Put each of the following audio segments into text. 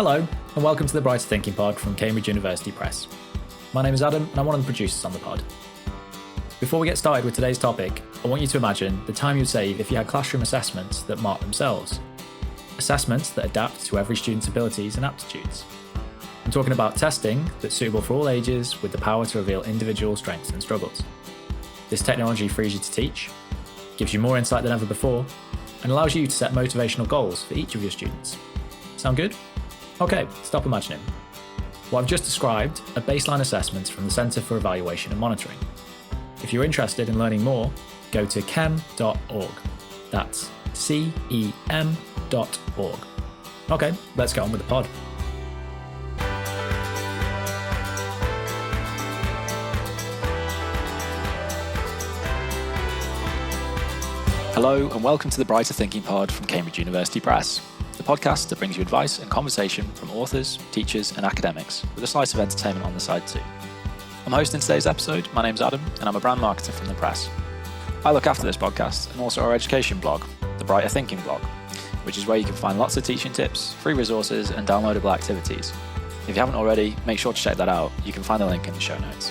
Hello, and welcome to the Brighter Thinking Pod from Cambridge University Press. My name is Adam, and I'm one of the producers on the pod. Before we get started with today's topic, I want you to imagine the time you'd save if you had classroom assessments that mark themselves. Assessments that adapt to every student's abilities and aptitudes. I'm talking about testing that's suitable for all ages with the power to reveal individual strengths and struggles. This technology frees you to teach, gives you more insight than ever before, and allows you to set motivational goals for each of your students. Sound good? Okay, stop imagining. What I've just described are baseline assessments from the Centre for Evaluation and Monitoring. If you're interested in learning more, go to cem.org. That's CEM.org. Okay, let's get on with the pod. Hello and welcome to the Brighter Thinking Pod from Cambridge University Press, the podcast that brings you advice and conversation from authors, teachers and academics, with a slice of entertainment on the side too. I'm hosting today's episode. My name's Adam and I'm a brand marketer from the press. I look after this podcast and also our education blog, the Brighter Thinking blog, which is where you can find lots of teaching tips, free resources and downloadable activities. If you haven't already, make sure to check that out. You can find the link in the show notes.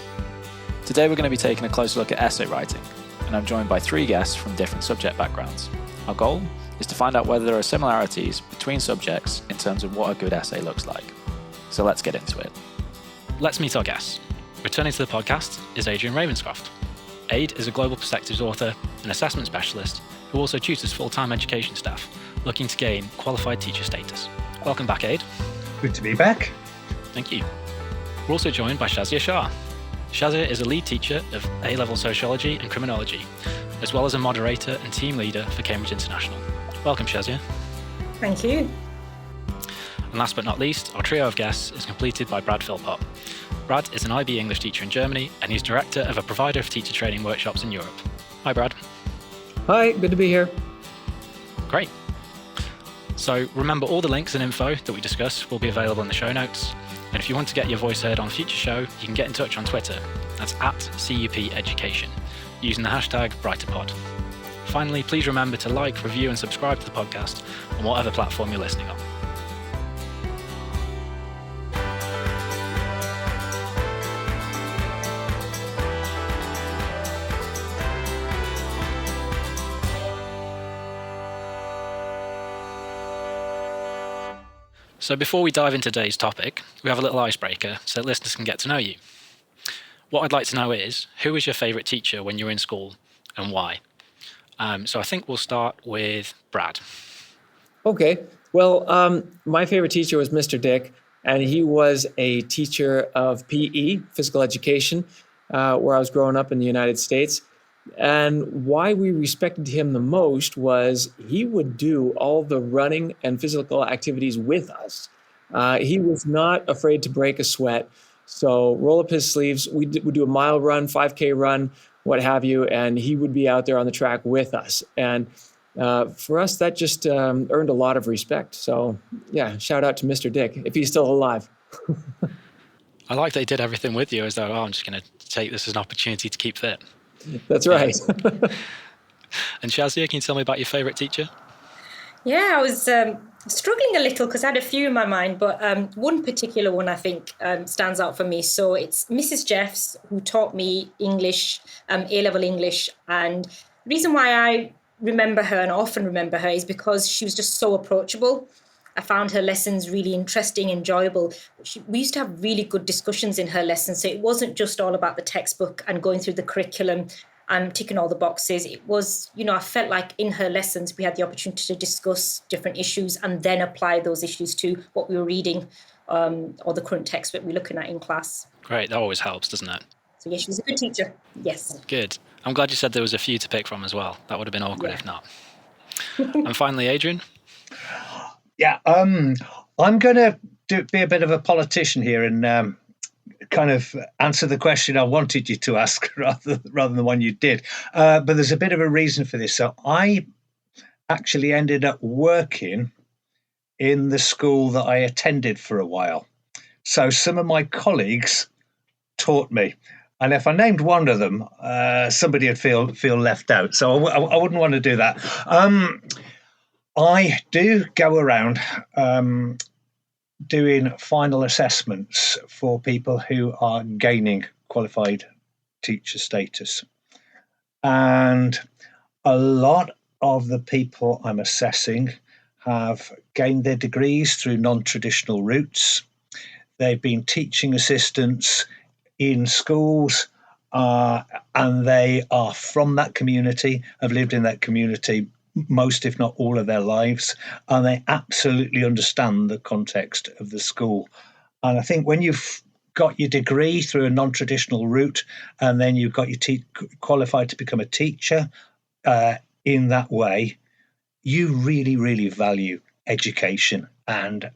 Today we're going to be taking a closer look at essay writing, and I'm joined by three guests from different subject backgrounds. Our goal is to find out whether there are similarities between subjects in terms of what a good essay looks like. So let's get into it. Let's meet our guests. Returning to the podcast is Adrian Ravenscroft. Aid is a global perspectives author and assessment specialist who also tutors full-time education staff looking to gain qualified teacher status. Welcome back, Aid. Good to be back. Thank you. We're also joined by Shazia Shah. Shazia is a lead teacher of A-level Sociology and Criminology, as well as a moderator and team leader for Cambridge International. Welcome, Shazia. Thank you. And last but not least, our trio of guests is completed by Brad Philpot. Brad is an IB English teacher in Germany, and he's director of a provider of teacher training workshops in Europe. Hi, Brad. Hi, good to be here. Great. So remember, all the links and info that we discuss will be available in the show notes. And if you want to get your voice heard on a future show, you can get in touch on Twitter. That's @CUPEducation, using the hashtag BrighterPod. Finally, please remember to like, review and subscribe to the podcast on whatever platform you're listening on. So before we dive into today's topic, we have a little icebreaker so that listeners can get to know you. What I'd like to know is, who was your favourite teacher when you were in school and why? So I think we'll start with Brad. Okay. Well, my favorite teacher was Mr. Dick, and he was a teacher of PE, physical education, where I was growing up in the United States. And why we respected him the most was he would do all the running and physical activities with us. He was not afraid to break a sweat. So roll up his sleeves. We would do a mile run, 5K run, what have you, and he would be out there on the track with us. And for us, that just earned a lot of respect. So yeah, shout out to Mr. Dick, if he's still alive. I like that he did everything with you as though, I'm just going to take this as an opportunity to keep fit. That's right. And Shazia, can you tell me about your favourite teacher? Yeah, I was struggling a little because I had a few in my mind, but one particular one I think stands out for me. So it's Mrs. Jeffs, who taught me English, A-level English. And the reason why I remember her and often remember her is because she was just so approachable. I found her lessons really interesting, enjoyable. We used to have really good discussions in her lessons. So it wasn't just all about the textbook and going through the curriculum and ticking all the boxes. It was, I felt like in her lessons, we had the opportunity to discuss different issues and then apply those issues to what we were reading or the current text that we're looking at in class. Great. That always helps, doesn't it? So yeah, she was a good teacher. Yes. Good. I'm glad you said there was a few to pick from as well. That would have been awkward if not. And finally, Adrian. Yeah, I'm going to be a bit of a politician here and kind of answer the question I wanted you to ask rather than the one you did. But there's a bit of a reason for this. So I actually ended up working in the school that I attended for a while. So some of my colleagues taught me. And if I named one of them, somebody would feel left out. So I wouldn't want to do that. I do go around doing final assessments for people who are gaining qualified teacher status. And a lot of the people I'm assessing have gained their degrees through non-traditional routes. They've been teaching assistants in schools, and they are from that community, have lived in that community most, if not all, of their lives, and they absolutely understand the context of the school. And I think when you've got your degree through a non-traditional route, and then you've got your qualified to become a teacher in that way, you really, really value education. And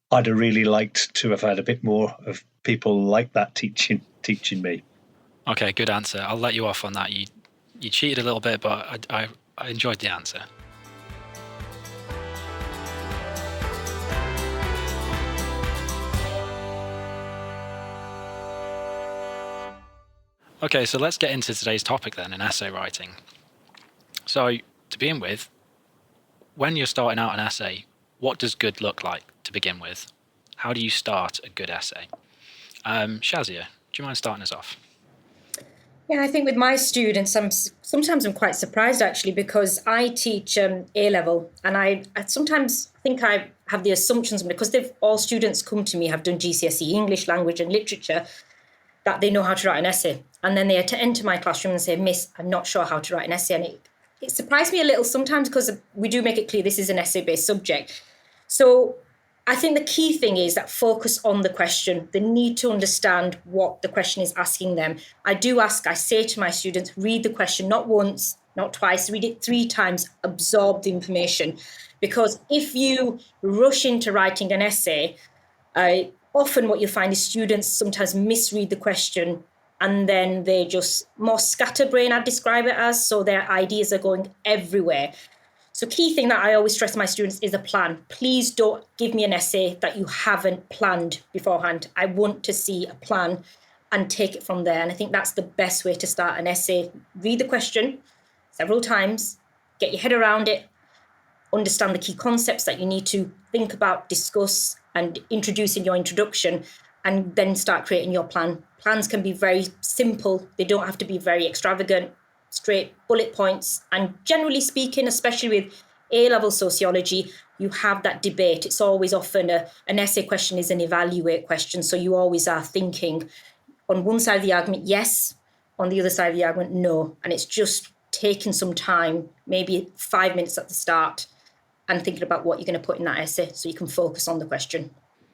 I'd have really liked to have had a bit more of people like that teaching me. Okay, good answer. I'll let you off on that. You cheated a little bit, but I enjoyed the answer. Okay, so let's get into today's topic then, in essay writing. So, to begin with, when you're starting out an essay, what does good look like to begin with? How do you start a good essay? Shazia, do you mind starting us off? Yeah, I think with my students, sometimes I'm quite surprised actually, because I teach A-level, and I sometimes think I have the assumptions, because all students come to me have done GCSE English, language and literature, that they know how to write an essay. And then they enter my classroom and say, "Miss, I'm not sure how to write an essay." And it surprised me a little sometimes, because we do make it clear this is an essay-based subject. So I think the key thing is that focus on the question. They need to understand what the question is asking them. I say to my students, read the question not once, not twice, read it 3 times, absorb the information. Because if you rush into writing an essay, often what you find is students sometimes misread the question, and then they're just more scatterbrain, I'd describe it as, so their ideas are going everywhere. So key thing that I always stress to my students is a plan. Please don't give me an essay that you haven't planned beforehand. I want to see a plan and take it from there. And I think that's the best way to start an essay. Read the question several times, get your head around it, understand the key concepts that you need to think about, discuss, and introduce in your introduction, and then start creating your plan. Plans can be very simple. They don't have to be very extravagant, straight bullet points. And generally speaking, especially with A-level sociology, you have that debate. It's always often an essay question is an evaluate question. So you always are thinking on one side of the argument, yes, on the other side of the argument, no. And it's just taking some time, maybe 5 minutes at the start, and thinking about what you're going to put in that essay so you can focus on the question.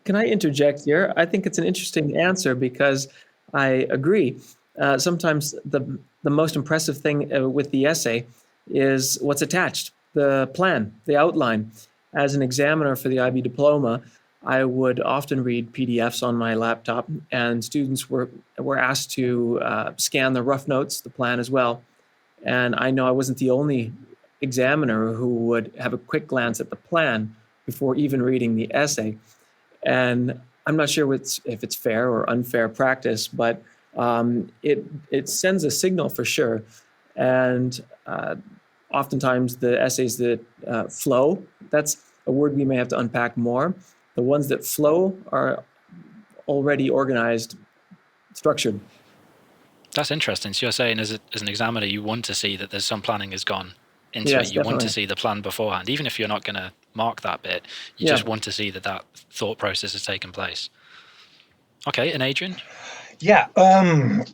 Can I interject here? I think it's an interesting answer, because I agree. Sometimes the most impressive thing with the essay is what's attached, the plan, the outline. As an examiner for the IB diploma, I would often read PDFs on my laptop, and students were asked to scan the rough notes, the plan as well. And I know I wasn't the only examiner who would have a quick glance at the plan before even reading the essay. And I'm not sure if it's fair or unfair practice, but it sends a signal for sure. And oftentimes the essays that flow, that's a word we may have to unpack more. The ones that flow are already organized, structured. That's interesting. So you're saying as an examiner, you want to see that there's some planning has gone into Yes, it. You definitely want to see the plan beforehand, even if you're not going to mark that bit. You just want to see that thought process has taken place. Okay, and Adrian? Yeah,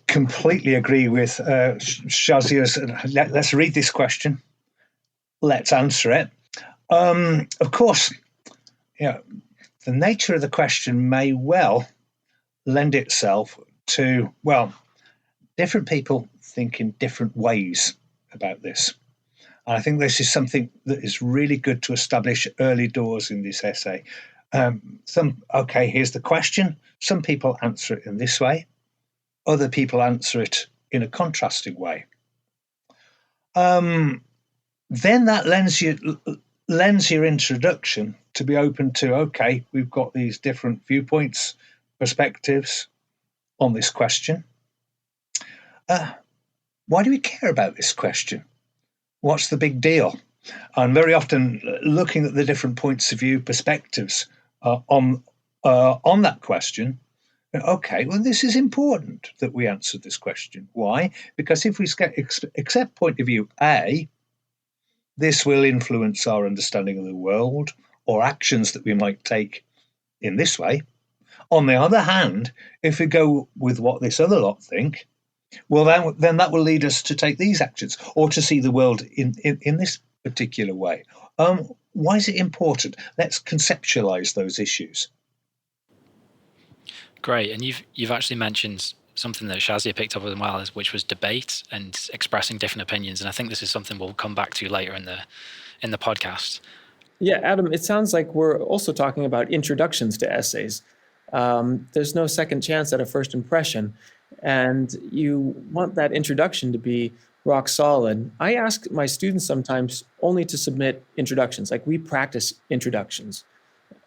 completely agree with Shazia's. Let's read this question. Let's answer it. Of course, the nature of the question may well lend itself to, different people think in different ways about this. And I think this is something that is really good to establish early doors in this essay. Here's the question. Some people answer it in this way. Other people answer it in a contrasting way. Then that lends your introduction to be open to, we've got these different viewpoints, perspectives on this question. Why do we care about this question? What's the big deal? and very often looking at the different points of view, perspectives on that question. Okay, well, this is important that we answer this question. Why? Because if we accept point of view A, this will influence our understanding of the world or actions that we might take in this way. On the other hand, if we go with what this other lot think, well, then that will lead us to take these actions or to see the world in this particular way. Why is it important? Let's conceptualize those issues. Great, and you've actually mentioned something that Shazia picked up as well, which was debate and expressing different opinions, and I think this is something we'll come back to later in the podcast. Yeah, Adam, it sounds like we're also talking about introductions to essays. There's no second chance at a first impression, and you want that introduction to be rock solid. I ask my students sometimes only to submit introductions, like we practice introductions.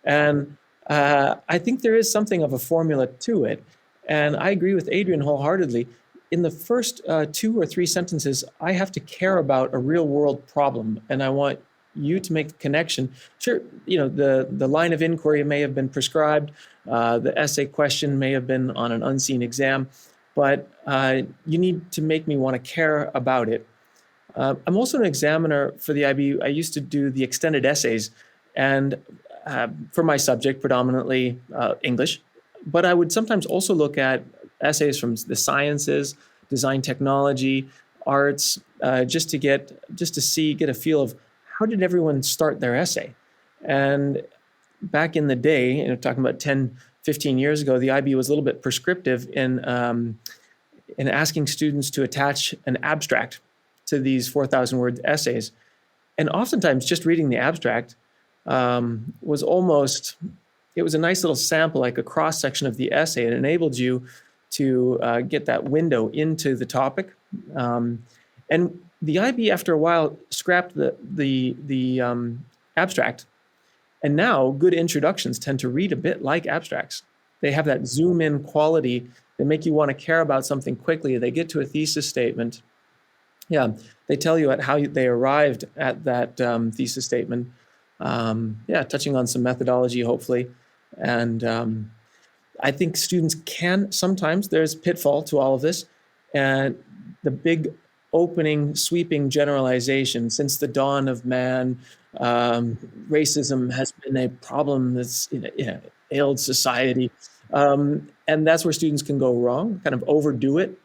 And I think there is something of a formula to it. And I agree with Adrian wholeheartedly. In the first 2 or 3 sentences, I have to care about a real world problem. And I want you to make the connection. Sure, the line of inquiry may have been prescribed. The essay question may have been on an unseen exam. But you need to make me want to care about it. I'm also an examiner for the IB. I used to do the extended essays. And for my subject, predominantly English, but I would sometimes also look at essays from the sciences, design, technology, arts, just to get a feel of how did everyone start their essay. And back in the day, talking about 10, 15 years ago, the IB was a little bit prescriptive in asking students to attach an abstract to these 4,000-word essays. And oftentimes just reading the abstract was a nice little sample, like a cross-section of the essay. It enabled you to get that window into the topic. And the IB, after a while, scrapped the abstract. And now good introductions tend to read a bit like abstracts. They have that zoom-in quality. They make you want to care about something quickly. They get to a thesis statement. Yeah, they tell you how they arrived at that thesis statement. Touching on some methodology, hopefully. And I think students can, sometimes there's pitfall to all of this. And the big opening, sweeping generalization, since the dawn of man, racism has been a problem that's ailed society. And that's where students can go wrong, kind of overdo it.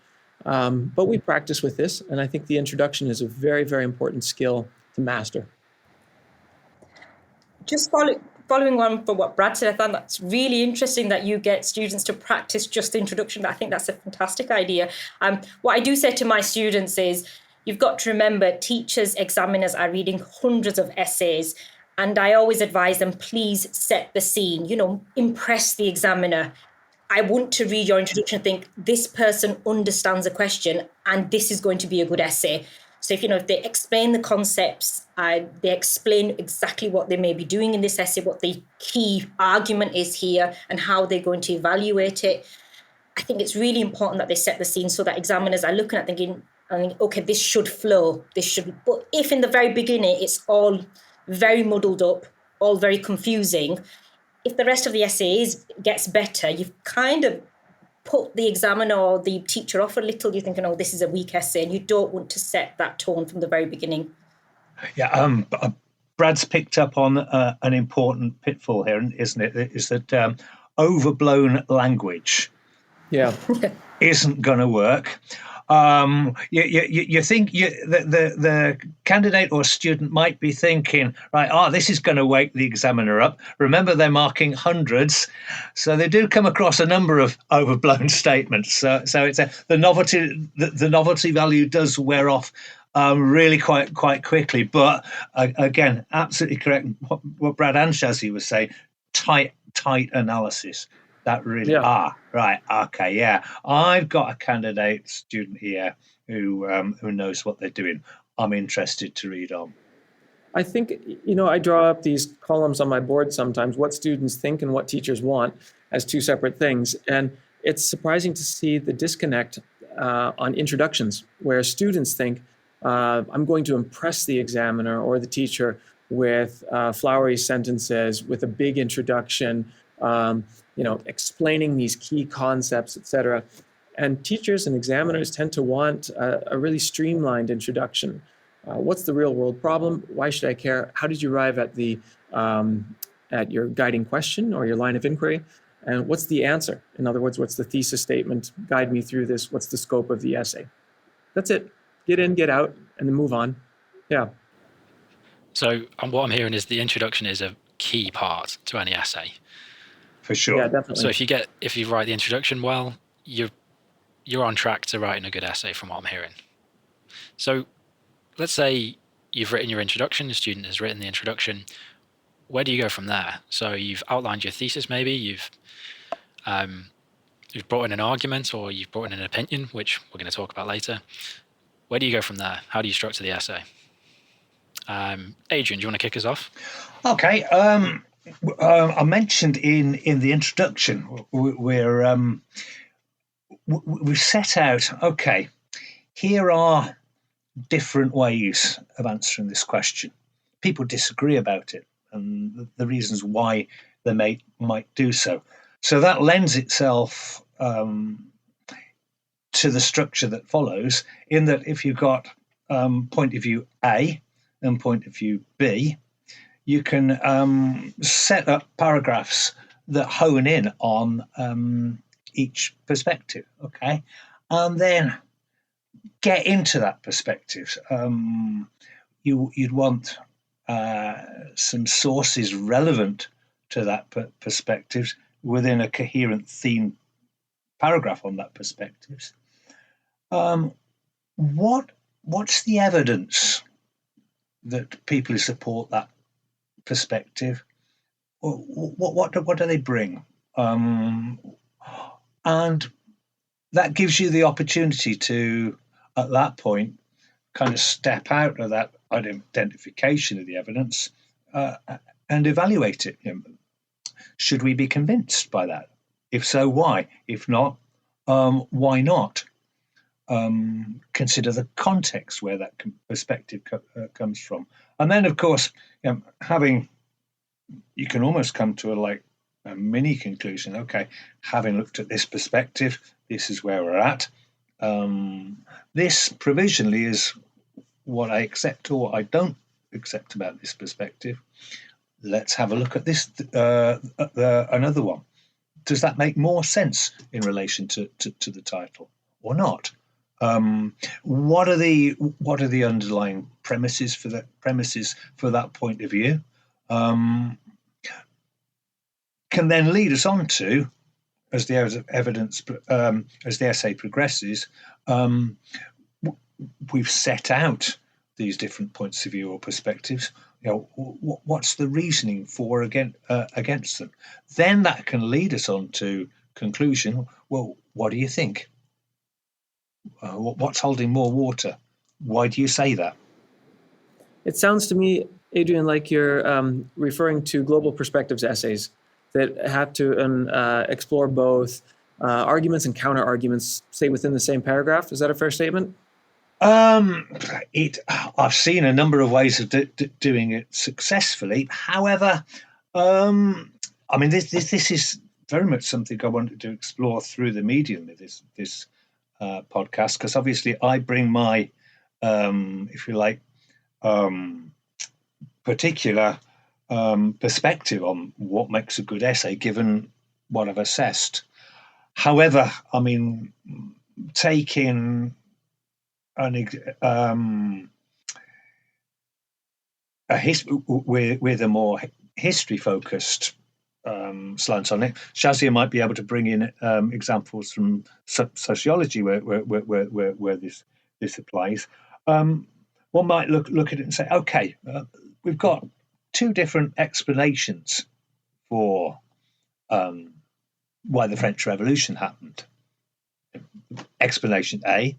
But we practice with this. And I think the introduction is a very, very important skill to master. Just following on from what Brad said, I thought that's really interesting that you get students to practice just the introduction. I think that's a fantastic idea. What I do say to my students is, you've got to remember, teachers, examiners are reading hundreds of essays. And I always advise them, please set the scene, impress the examiner. I want to read your introduction and think, this person understands the question and this is going to be a good essay. So if they explain the concepts, they explain exactly what they may be doing in this essay, what the key argument is here, and how they're going to evaluate it. I think it's really important that they set the scene so that examiners are looking at thinking, okay, this should flow. But if in the very beginning it's all very muddled up, all very confusing, if the rest of the essay gets better, you've kind of put the examiner or the teacher off a little. You're thinking, this is a weak essay, and you don't want to set that tone from the very beginning. Yeah, Brad's picked up on an important pitfall here, isn't it? Is that overblown language isn't going to work. You think the candidate or student might be thinking, right, this is going to wake the examiner up. Remember, they're marking hundreds, so they do come across a number of overblown statements. So it's the novelty value does wear off really quite quickly. But again, absolutely correct. What Brad and Shazia was saying, tight analysis. That really right. Okay, yeah. I've got a candidate student here who knows what they're doing. I'm interested to read on. I think I draw up these columns on my board sometimes, what students think and what teachers want, as two separate things. And it's surprising to see the disconnect on introductions, where students think I'm going to impress the examiner or the teacher with flowery sentences, with a big introduction, explaining these key concepts, etc. And teachers and examiners tend to want a really streamlined introduction. What's the real world problem? Why should I care? How did you arrive at at your guiding question or your line of inquiry? And what's the answer? In other words, what's the thesis statement? Guide me through this. What's the scope of the essay? That's it. Get in, get out, and then move on. Yeah. So what I'm hearing is the introduction is a key part to any essay. For sure. Yeah, definitely. So if you write the introduction well, you're on track to writing a good essay from what I'm hearing. So let's say you've written your introduction, the student has written the introduction. Where do you go from there? So you've outlined your thesis, maybe you've brought in an argument, or you've brought in an opinion, which we're going to talk about later. Where do you go from there? How do you structure the essay? Adrian, do you want to kick us off? Okay. I mentioned in the introduction we've set out, okay, here are different ways of answering this question. People disagree about it and the reasons why they might do so. So that lends itself to the structure that follows, in that if you've got point of view A and point of view B, you can set up paragraphs that hone in on each perspective, okay? And then get into that perspective. You'd want some sources relevant to that perspective within a coherent theme paragraph on that perspective. What's the evidence that people who support that perspective, what do they bring? And that gives you the opportunity to, at that point, kind of step out of that identification of the evidence and evaluate it. Should we be convinced by that? If so, why? If not, why not? Consider the context where that perspective comes from. And then, of course, you can almost come to a mini conclusion. Okay, having looked at this perspective, this is where we're at. This provisionally is what I accept or what I don't accept about this perspective. Let's have a look at this, another one. Does that make more sense in relation to the title or not? What are the underlying premises for that point of view? Can then lead us on to, as the evidence, as the essay progresses, we've set out these different points of view or perspectives. What's the reasoning for against them? Then that can lead us on to conclusion. Well, what do you think? What's holding more water? Why do you say that? It sounds to me, Adrian, like you're referring to global perspectives essays that have to explore both arguments and counter arguments, say within the same paragraph. Is that a fair statement? I've seen a number of ways of doing it successfully. However, this is very much something I wanted to explore through the medium of this podcast, because obviously I bring my, if you like, particular perspective on what makes a good essay, given what I've assessed. However, taking with a more history-focused slant on it, Shazia might be able to bring in examples from sociology where this applies. One might look at it and say, okay, we've got two different explanations for why the French Revolution happened. Explanation A,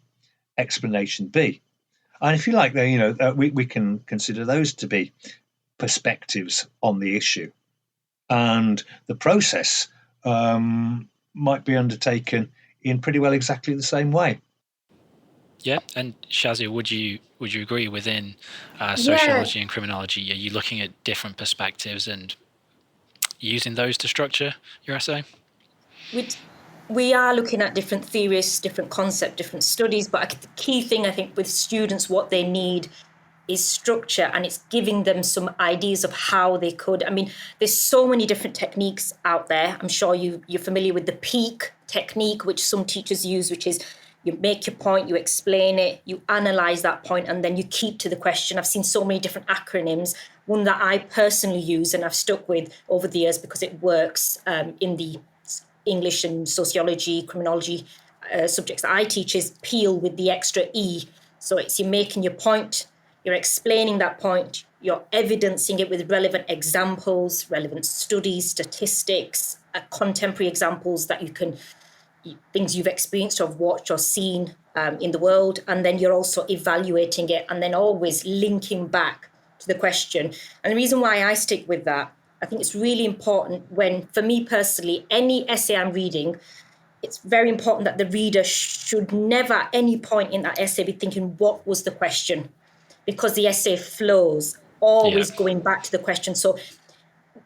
explanation B. And if you like, we can consider those to be perspectives on the issue. And the process might be undertaken in pretty well exactly the same way. Yeah, and Shazia, would you agree within Yeah. sociology and criminology, are you looking at different perspectives and using those to structure your essay? We are looking at different theories, different concepts, different studies, but the key thing I think with students, what they need is structure, and it's giving them some ideas of how they could. I mean, there's so many different techniques out there. I'm sure you're familiar with the peak technique, which some teachers use, which is you make your point, you explain it, you analyze that point, and then you keep to the question. I've seen so many different acronyms. One that I personally use and I've stuck with over the years because it works in the English and sociology, criminology subjects that I teach is PEEL with the extra E. So it's you're making your point, you're explaining that point, you're evidencing it with relevant examples, relevant studies, statistics, contemporary examples that things you've experienced or watched or seen in the world. And then you're also evaluating it and then always linking back to the question. And the reason why I stick with that, I think it's really important when, for me personally, any essay I'm reading, it's very important that the reader should never at any point in that essay be thinking, what was the question? Because the essay flows, always going back to the question. So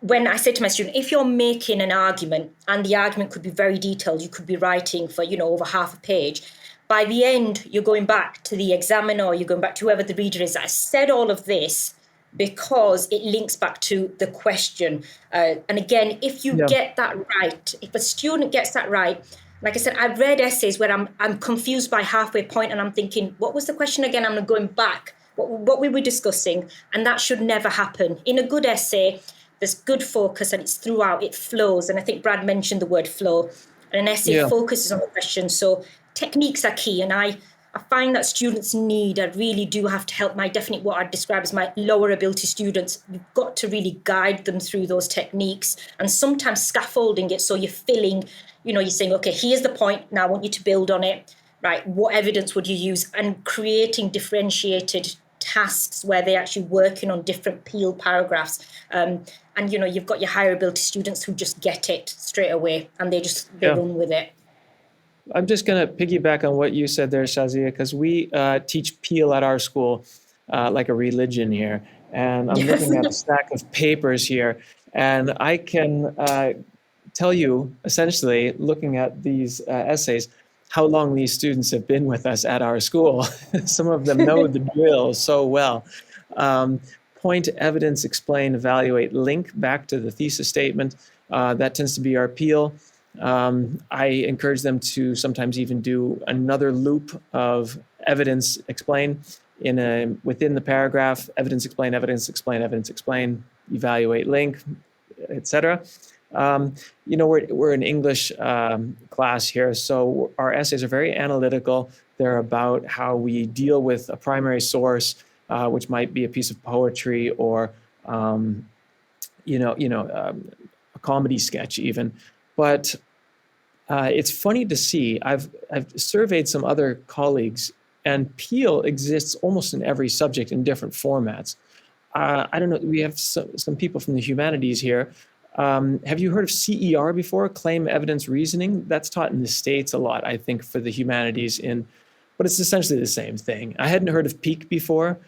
when I say to my student, if you're making an argument and the argument could be very detailed, you could be writing for, over half a page. By the end, you're going back to the examiner or you're going back to whoever the reader is. I said all of this because it links back to the question. And again, if you get that right, if a student gets that right, like I said, I've read essays where I'm confused by halfway point and I'm thinking, what was the question again? I'm going back, what we were discussing, and that should never happen. In a good essay, there's good focus and it's throughout, it flows. And I think Brad mentioned the word flow. And an essay focuses on the question. So techniques are key. And I find that students I really do have to help what I describe as my lower ability students. You've got to really guide them through those techniques and sometimes scaffolding it. So you're filling, you're saying, okay, here's the point. Now I want you to build on it, right? What evidence would you use? And creating differentiated tasks where they're actually working on different PEEL paragraphs. And, you've got your higher ability students who just get it straight away and they run with it. I'm just going to piggyback on what you said there, Shazia, because we teach PEEL at our school like a religion here. And I'm looking at a stack of papers here. And I can tell you, essentially, looking at these essays, how long these students have been with us at our school. Some of them know the drill so well. Point, evidence, explain, evaluate, link back to the thesis statement. That tends to be our PEEL. I encourage them to sometimes even do another loop of evidence, explain within the paragraph, evidence, explain, evidence, explain, evaluate, link, etc. We're an English class here, so our essays are very analytical. They're about how we deal with a primary source, which might be a piece of poetry or, a comedy sketch even. But it's funny to see. I've surveyed some other colleagues, and PEEL exists almost in every subject in different formats. I don't know. We have some people from the humanities here. Have you heard of CER before? Claim, evidence, reasoning. That's taught in the States a lot, I think, for the humanities. But it's essentially the same thing. I hadn't heard of PEAK before.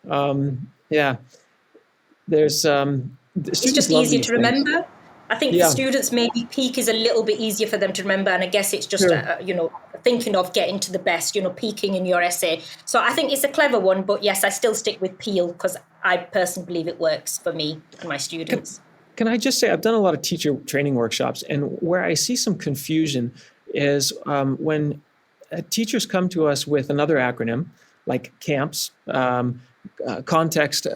There's it's just easier to remember. I think for students, maybe PEAK is a little bit easier for them to remember. And I guess it's just, thinking of getting to the best, peaking in your essay. So I think it's a clever one. But yes, I still stick with PEEL because I personally believe it works for me and my students. Can I just say, I've done a lot of teacher training workshops. And where I see some confusion is when teachers come to us with another acronym, like CAMPS, context,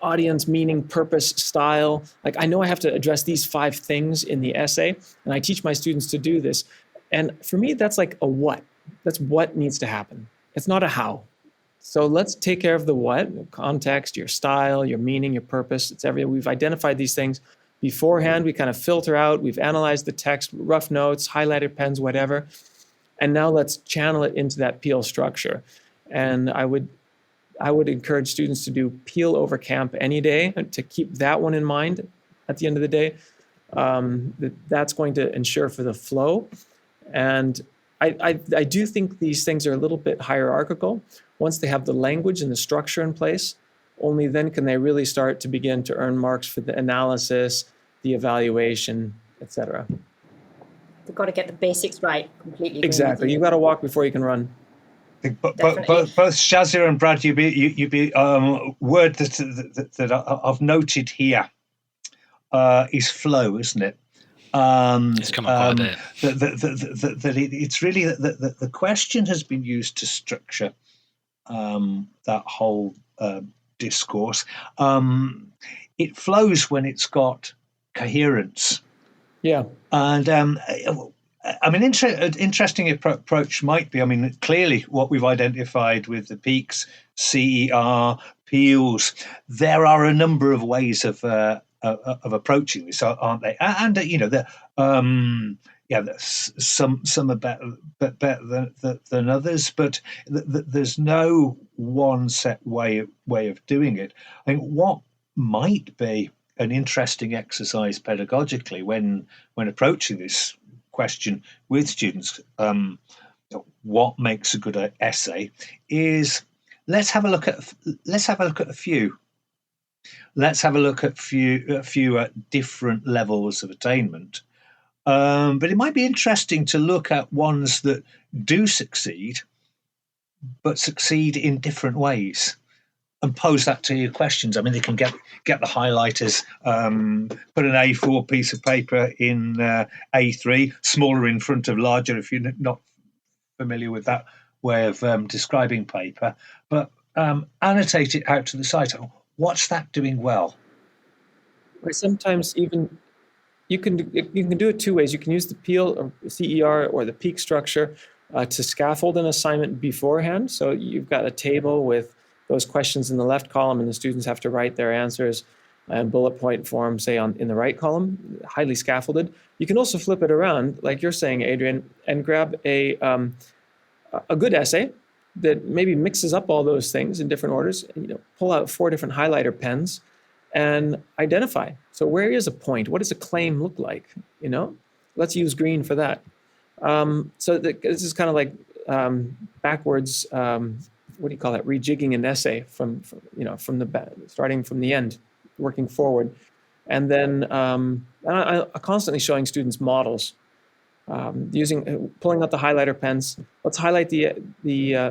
audience, meaning, purpose, style. Like, I know I have to address these 5 things in the essay, and I teach my students to do this. And for me, that's like a what. That's what needs to happen. It's not a how. So let's take care of the what, context, your style, your meaning, your purpose. It's everything. We've identified these things beforehand. We kind of filter out. We've analyzed the text, rough notes, highlighter pens, whatever. And now let's channel it into that PEEL structure. And I would encourage students to do PEEL over CAMP any day, and to keep that one in mind at the end of the day. That's going to ensure for the flow. And I do think these things are a little bit hierarchical. Once they have the language and the structure in place, only then can they really start to begin to earn marks for the analysis, the evaluation, etc. They've got to get the basics right completely. Exactly. You've got to walk before you can run. Both Shazia and Brad, word that I've noted here is flow, isn't it? It's come up quite a bit. It's really that the question has been used to structure that whole discourse. It flows when it's got coherence. Yeah. And interesting approach might be, clearly what we've identified with the peaks, CER, peels, there are a number of ways of approaching this, aren't they? And some are better than others, but there's no one set way of doing it. I think what might be an interesting exercise pedagogically when approaching this question with students, what makes a good essay, is let's have a look at a few. Let's have a look at a few at different levels of attainment. But it might be interesting to look at ones that do succeed, but succeed in different ways, and pose that to your questions. They can get the highlighters, put an A4 piece of paper in A3, smaller in front of larger if you're not familiar with that way of describing paper, but annotate it out to the side. What's that doing well? Or sometimes even you can do it two ways. You can use the peel or CER or the peak structure to scaffold an assignment beforehand. So you've got a table with those questions in the left column, and the students have to write their answers in bullet point form, say in the right column, highly scaffolded. You can also flip it around, like you're saying, Adrian, and grab a good essay that maybe mixes up all those things in different orders. Pull out 4 different highlighter pens and identify. So where is a point? What does a claim look like? Let's use green for that. So this is kind of like backwards. What do you call that? Rejigging an essay from starting from the end, working forward, and then I'm constantly showing students models. Pulling out the highlighter pens. Let's highlight the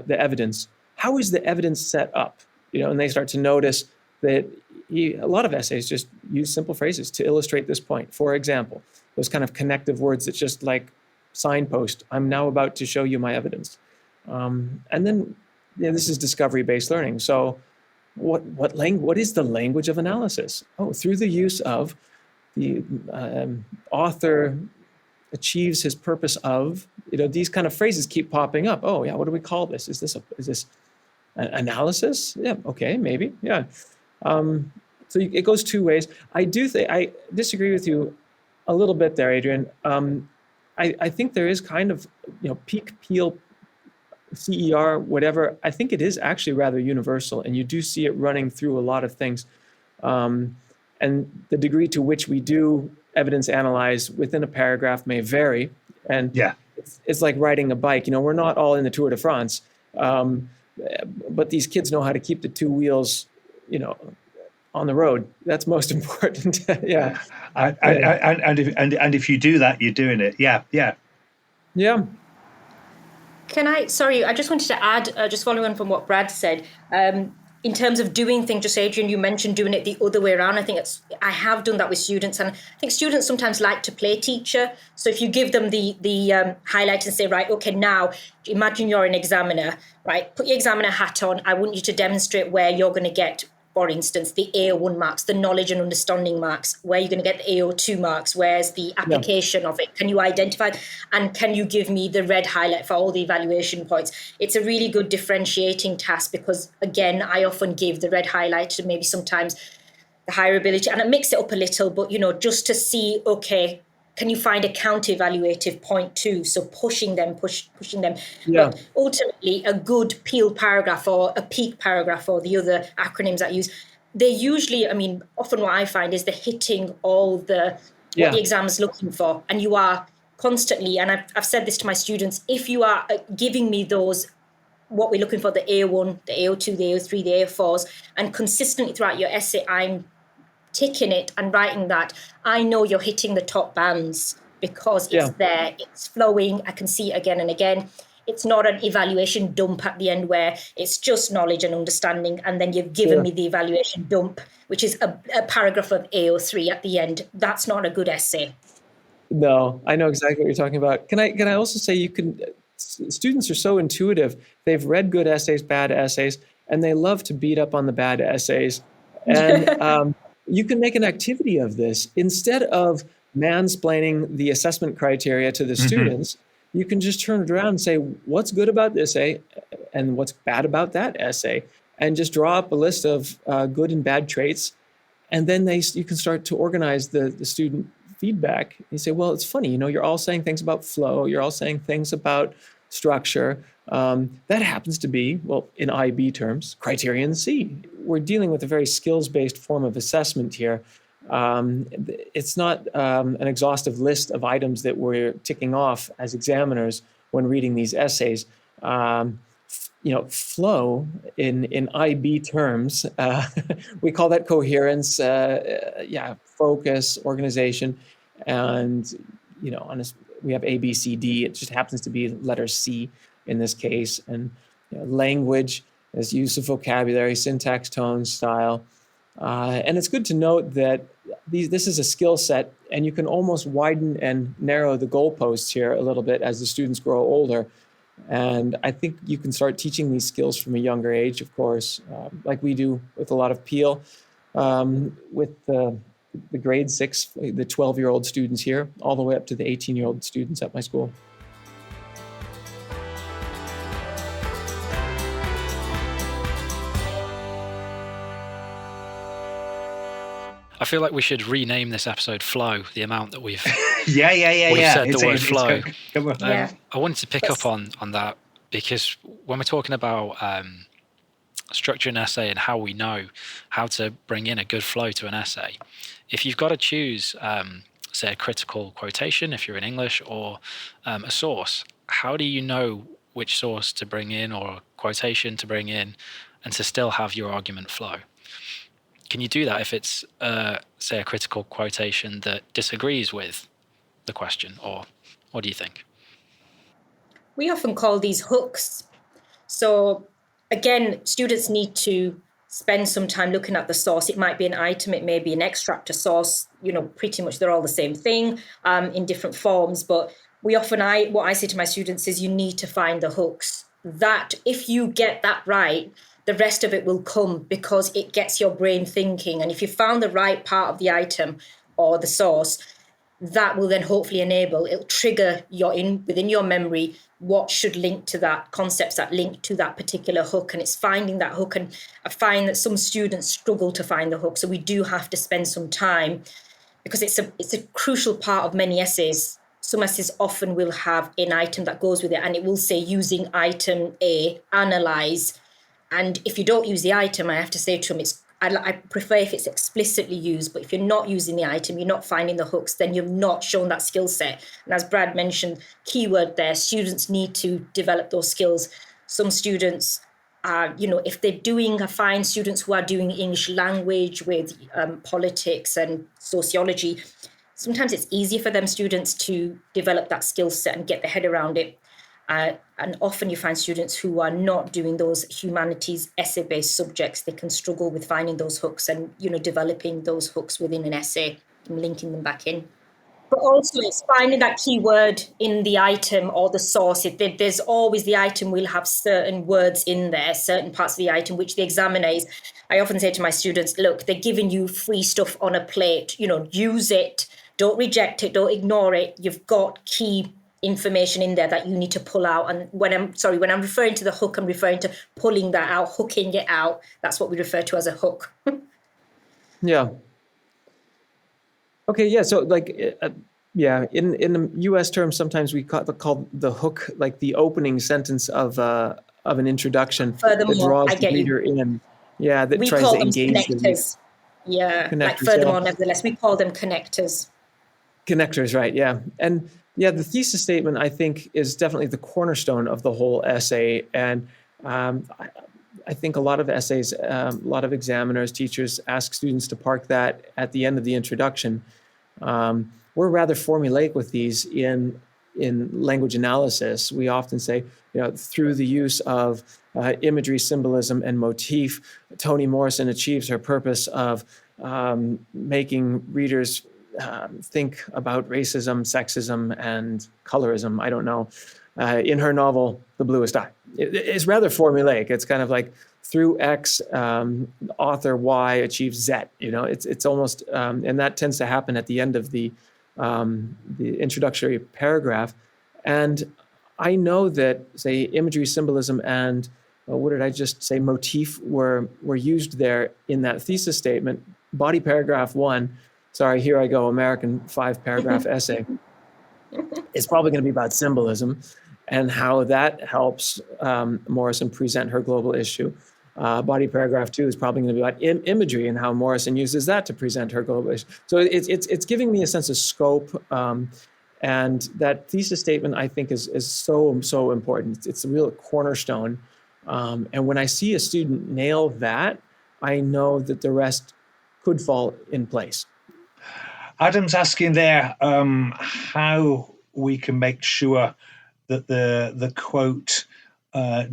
evidence. How is the evidence set up? And they start to notice that a lot of essays just use simple phrases to illustrate this point. For example, those kind of connective words that just like signpost. I'm now about to show you my evidence. And then this is discovery-based learning. So, what is the language of analysis? Through the use of the author achieves his purpose of, these kind of phrases keep popping up. What do we call this? Is this analysis? Yeah, okay, maybe, yeah. So it goes two ways. I disagree with you a little bit there, Adrian. I think there is kind of, peak, peel, CER, whatever. I think it is actually rather universal, and you do see it running through a lot of things. And the degree to which we do evidence analyze within a paragraph may vary. And it's like riding a bike. We're not all in the Tour de France, but these kids know how to keep the two wheels, on the road. That's most important. Yeah. And if you do that, you're doing it. Yeah. I just wanted to add, just following on from what Brad said, in terms of doing things, just Adrian, you mentioned doing it the other way around. I have done that with students, and I think students sometimes like to play teacher. So if you give them the highlight and say, right, okay, now imagine you're an examiner, right? Put your examiner hat on. I want you to demonstrate where you're going to get, for instance, the AO1 marks, the knowledge and understanding marks, where you're going to get the AO2 marks, where's the application of it? Can you identify, and can you give me the red highlight for all the evaluation points? It's a really good differentiating task because, again, I often give the red highlight to maybe sometimes the higher ability, and I mix it up a little, but, just to see, okay, can you find a counter-evaluative point too? So pushing them. Yeah. But ultimately, a good peel paragraph or a peak paragraph or the other acronyms I use, they usually, often what I find is they're hitting all what the exam is looking for, and you are constantly, and I've said this to my students, if you are giving me those, what we're looking for, the A1, the AO2, the AO3, the AO4s, and consistently throughout your essay, I'm ticking it and writing that, I know you're hitting the top bands because it's there, it's flowing, I can see it again and again. It's not an evaluation dump at the end where it's just knowledge and understanding, and then you've given me the evaluation dump, which is a paragraph of AO3 at the end. That's not a good essay. No, I know exactly what you're talking about. Can I also say students are so intuitive. They've read good essays, bad essays, and they love to beat up on the bad essays. And you can make an activity of this. Instead of mansplaining the assessment criteria to the students, you can just turn it around and say, what's good about this essay and what's bad about that essay? And just draw up a list of good and bad traits. And then you can start to organize the student feedback. You say, well, it's funny, you're all saying things about flow. You're all saying things about structure. That happens to be, well, in IB terms, criterion C. We're dealing with a very skills-based form of assessment here. It's not an exhaustive list of items that we're ticking off as examiners when reading these essays. Flow in IB terms, we call that coherence, focus, organization, and we have A, B, C, D. It just happens to be letter C in this case, and language as use of vocabulary, syntax, tone, style. And it's good to note that this is a skill set, and you can almost widen and narrow the goalposts here a little bit as the students grow older. And I think you can start teaching these skills from a younger age, of course, like we do with a lot of Peel, with the grade 6, the 12-year-old students here, all the way up to the 18-year-old students at my school. I feel like we should rename this episode Flow, the amount that we've said the word flow. I wanted to pick up on that, because when we're talking about structure an essay and how we know how to bring in a good flow to an essay, if you've got to choose, say, a critical quotation, if you're in English, or a source, how do you know which source to bring in or a quotation to bring in and to still have your argument flow? Can you do that if it's, say, a critical quotation that disagrees with the question, or what do you think? We often call these hooks. So again, students need to spend some time looking at the source. It might be an item, it may be an extract, a source, pretty much they're all the same thing in different forms. But what I say to my students is you need to find the hooks. That if you get that right, the rest of it will come, because it gets your brain thinking. And if you found the right part of the item or the source, that will then hopefully it'll trigger within your memory what should link to that, concepts that link to that particular hook. And it's finding that hook. And I find that some students struggle to find the hook. So we do have to spend some time, because it's a crucial part of many essays. Some essays often will have an item that goes with it, and it will say using item A, analyze. And if you don't use the item, I have to say to them, I prefer if it's explicitly used, but if you're not using the item, you're not finding the hooks, then you've not shown that skill set. And as Brad mentioned, keyword there, students need to develop those skills. Some students are, if I find students who are doing English language with politics and sociology, sometimes it's easier for them students to develop that skill set and get their head around it. And often you find students who are not doing those humanities essay-based subjects, they can struggle with finding those hooks and, developing those hooks within an essay and linking them back in. But also it's finding that key word in the item or the source. There's always, the item will have certain words in there, certain parts of the item, which the examiners, I often say to my students, look, they're giving you free stuff on a plate, use it, don't reject it, don't ignore it. You've got key information in there that you need to pull out. And when I'm referring to the hook, I'm referring to pulling that out, hooking it out. That's what we refer to as a hook. Yeah. Okay. Yeah. So in the U.S. terms, sometimes we call the hook like the opening sentence of an introduction that draws the reader in. Yeah. That tries to engage them. Connectors. Yeah. Connectors, like furthermore, nevertheless, we call them connectors. Connectors, right? Yeah. And Yeah, the thesis statement, I think, is definitely the cornerstone of the whole essay. And I think a lot of essays, a lot of examiners, teachers ask students to park that at the end of the introduction. We're rather formulaic with these in language analysis. We often say, through the use of imagery, symbolism, and motif, Toni Morrison achieves her purpose of making readers think about racism, sexism, and colorism. I don't know. In her novel, The Bluest Eye. It's rather formulaic. It's kind of like through X, author Y achieves Z. It's almost, and that tends to happen at the end of the introductory paragraph. And I know that, say, imagery, symbolism, and what did I just say? Motif were used there in that thesis statement. Body paragraph 1. Sorry, here I go. American 5-paragraph essay. It's probably going to be about symbolism and how that helps Morrison present her global issue. Body paragraph 2 is probably going to be about imagery and how Morrison uses that to present her global issue. So it's giving me a sense of scope, and that thesis statement, I think, is so important. It's a real cornerstone. And when I see a student nail that, I know that the rest could fall in place. Adam's asking there how we can make sure that the quote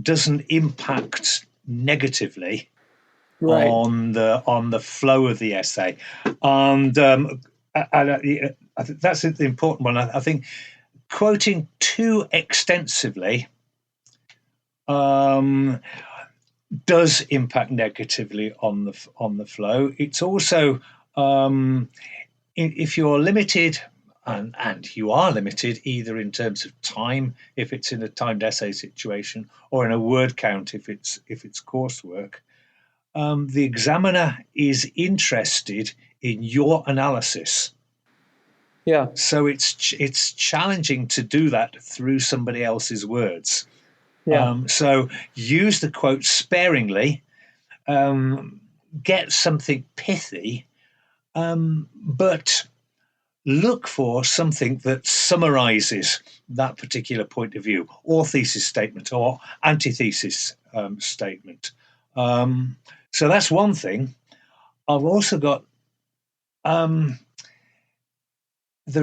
doesn't impact negatively on the flow of the essay, and I think that's the important one. I think quoting too extensively does impact negatively on the flow. It's also if you're limited, and you are limited either in terms of time, if it's in a timed essay situation, or in a word count if it's coursework, the examiner is interested in your analysis. Yeah. So it's challenging to do that through somebody else's words. Yeah. So use the quote sparingly, get something pithy, but look for something that summarizes that particular point of view, or thesis statement, or antithesis statement. So that's one thing. I've also got the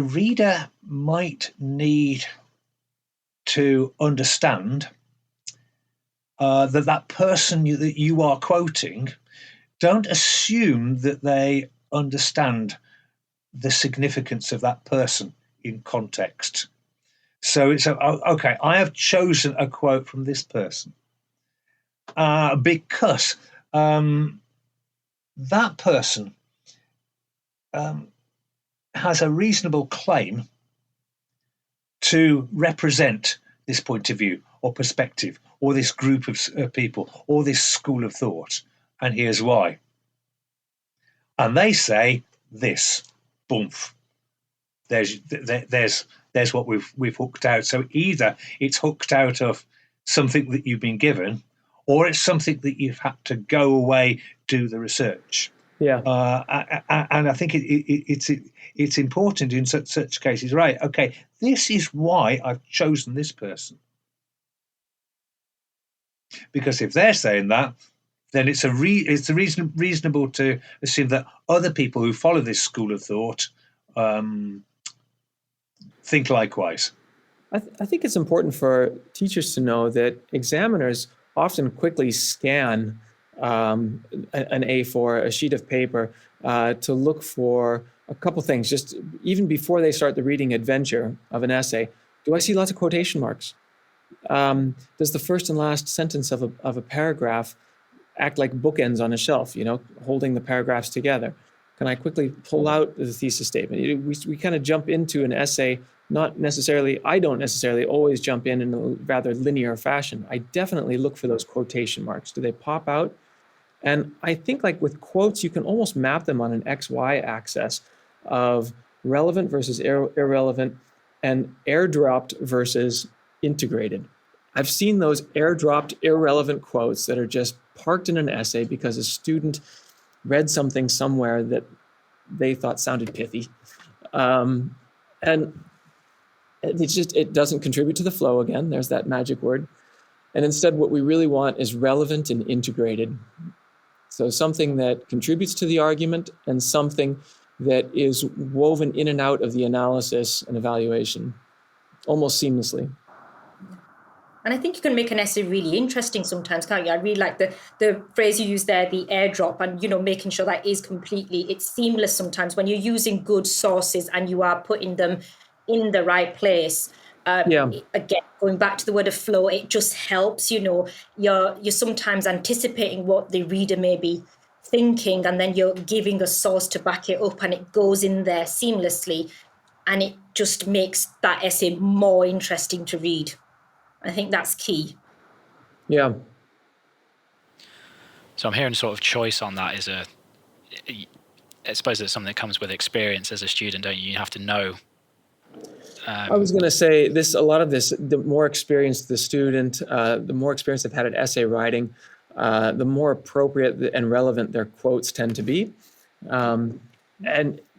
reader might need to understand that person that you are quoting, don't assume that they understand the significance of that person in context. So it's okay, I have chosen a quote from this person because that person has a reasonable claim to represent this point of view or perspective or this group of people or this school of thought, and here's why. And they say this. Boomf. There's what we've hooked out. So either it's hooked out of something that you've been given, or it's something that you've had to go away, do the research. Yeah. And I think it's important in such cases. Right. Okay. This is why I've chosen this person. Because if they're saying that, then it's reasonable to assume that other people who follow this school of thought think likewise. I think it's important for teachers to know that examiners often quickly scan an A4, a sheet of paper, to look for a couple things, just even before they start the reading adventure of an essay. Do I see lots of quotation marks? Does the first and last sentence of a paragraph act like bookends on a shelf, holding the paragraphs together? Can I quickly pull out the thesis statement? We kind of jump into an essay, I don't necessarily always jump in a rather linear fashion. I definitely look for those quotation marks. Do they pop out? And I think like with quotes, you can almost map them on an XY axis of relevant versus irrelevant and airdropped versus integrated. I've seen those airdropped irrelevant quotes that are just parked in an essay because a student read something somewhere that they thought sounded pithy. And it doesn't contribute to the flow again. There's that magic word. And instead, what we really want is relevant and integrated. So something that contributes to the argument and something that is woven in and out of the analysis and evaluation almost seamlessly. And I think you can make an essay really interesting sometimes, can't you? I really like the phrase you used there, the airdrop, and, making sure that it's seamless sometimes when you're using good sources and you are putting them in the right place. Again, going back to the word of flow, it just helps, you're sometimes anticipating what the reader may be thinking, and then you're giving a source to back it up, and it goes in there seamlessly, and it just makes that essay more interesting to read. I think that's key. Yeah. So I'm hearing sort of choice on that is I suppose it's something that comes with experience as a student, don't you? You have to know. I was going to say a lot of this, the more experienced the student, the more experience they've had at essay writing, the more appropriate and relevant their quotes tend to be. And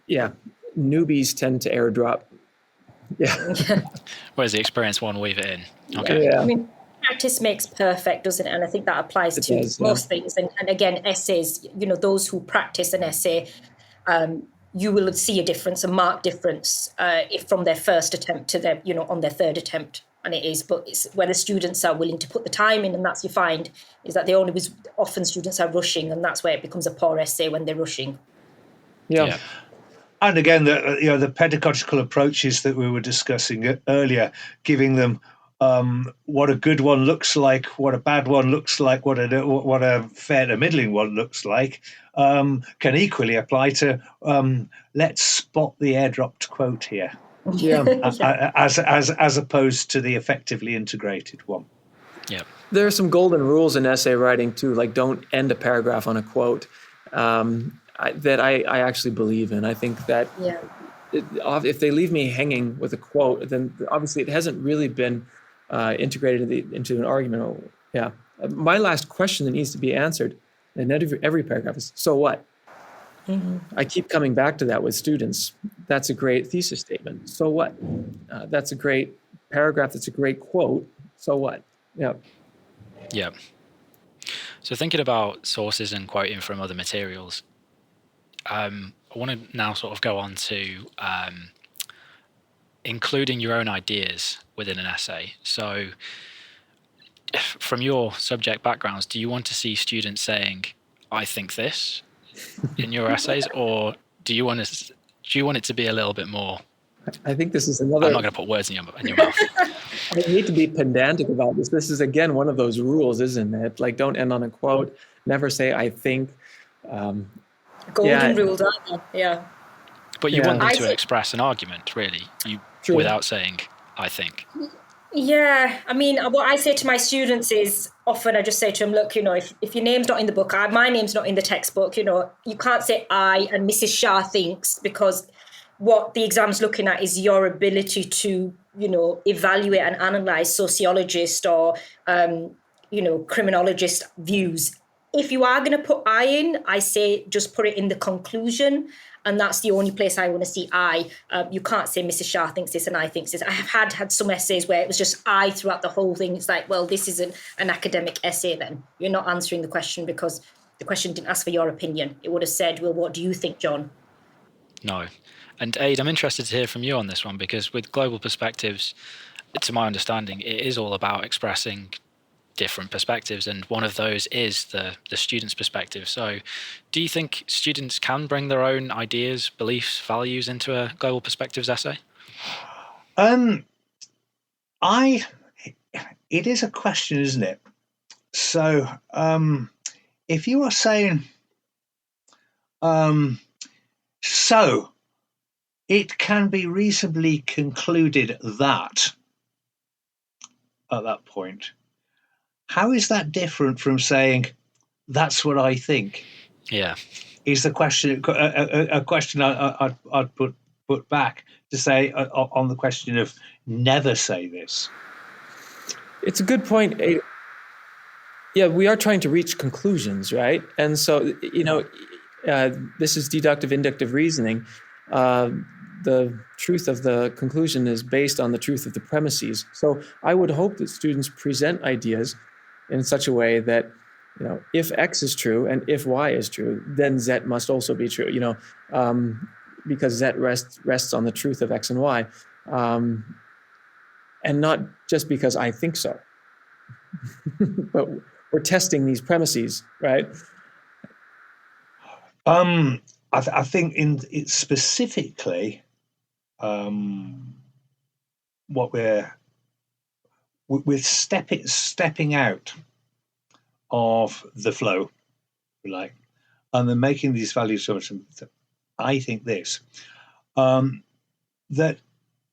yeah, newbies tend to airdrop. Yeah. Whereas the experienced one weave it in. Okay. Yeah. I mean, practice makes perfect, doesn't it? And I think that applies to most things. And again, essays, those who practice an essay, you will see a difference, a marked difference, if from their first attempt to their, on their third attempt. And it is, but it's where the students are willing to put the time in, and that's you find is that often students are rushing, and that's where it becomes a poor essay when they're rushing. Yeah. And again, the pedagogical approaches that we were discussing earlier, giving them what a good one looks like, what a bad one looks like, what a fair to middling one looks like, can equally apply to let's spot the airdropped quote here. Yeah. As opposed to the effectively integrated one. Yeah. There are some golden rules in essay writing too, like don't end a paragraph on a quote. That I actually believe in. I think that if they leave me hanging with a quote, then obviously it hasn't really been integrated into an argument. My last question that needs to be answered in every paragraph is, so what? Mm-hmm. I keep coming back to that with students. That's a great thesis statement. So what? That's a great paragraph. That's a great quote. So what? Yeah. Yeah. So thinking about sources and quoting from other materials, I want to now sort of go on to including your own ideas within an essay. So from your subject backgrounds, do you want to see students saying, I think this in your essays, or do you want it to be a little bit more? I think this is another... I'm not going to put words in your mouth. I hate to be pedantic about this. This is, again, one of those rules, isn't it? Like, don't end on a quote. Never say, I think. Golden rule, yeah. But you want them to express an argument, really, without saying, I think. Yeah, I mean, what I say to my students is often I just say to them, look, if your name's not in the book, my name's not in the textbook, you can't say I and Mrs. Shah thinks, because what the exam's looking at is your ability to, evaluate and analyze sociologist or, criminologist views. If you are going to put I in, I say just put it in the conclusion. And that's the only place I want to see I. You can't say Mrs. Shah thinks this and I thinks this. I have had some essays where it was just I throughout the whole thing. It's like, well, this isn't an academic essay then. You're not answering the question because the question didn't ask for your opinion. It would have said, well, what do you think, John? No. And Aid, I'm interested to hear from you on this one, because with global perspectives, to my understanding, it is all about expressing different perspectives, and one of those is the student's perspective. So do you think students can bring their own ideas, beliefs, values into a global perspectives essay? It is a question, isn't it? So if you are saying so it can be reasonably concluded that at that point, how is that different from saying, that's what I think? Yeah. Is the question a question I'd put back to say on the question of never say this? It's a good point. Yeah, we are trying to reach conclusions, right? And so, this is deductive inductive reasoning. the truth of the conclusion is based on the truth of the premises. So I would hope that students present ideas in such a way that, if X is true and if Y is true, then Z must also be true, because Z rests on the truth of X and Y, and not just because I think so. But we're testing these premises, right? I think it's specifically what we're stepping out of the flow, like, and then making these value assumptions. I think this, that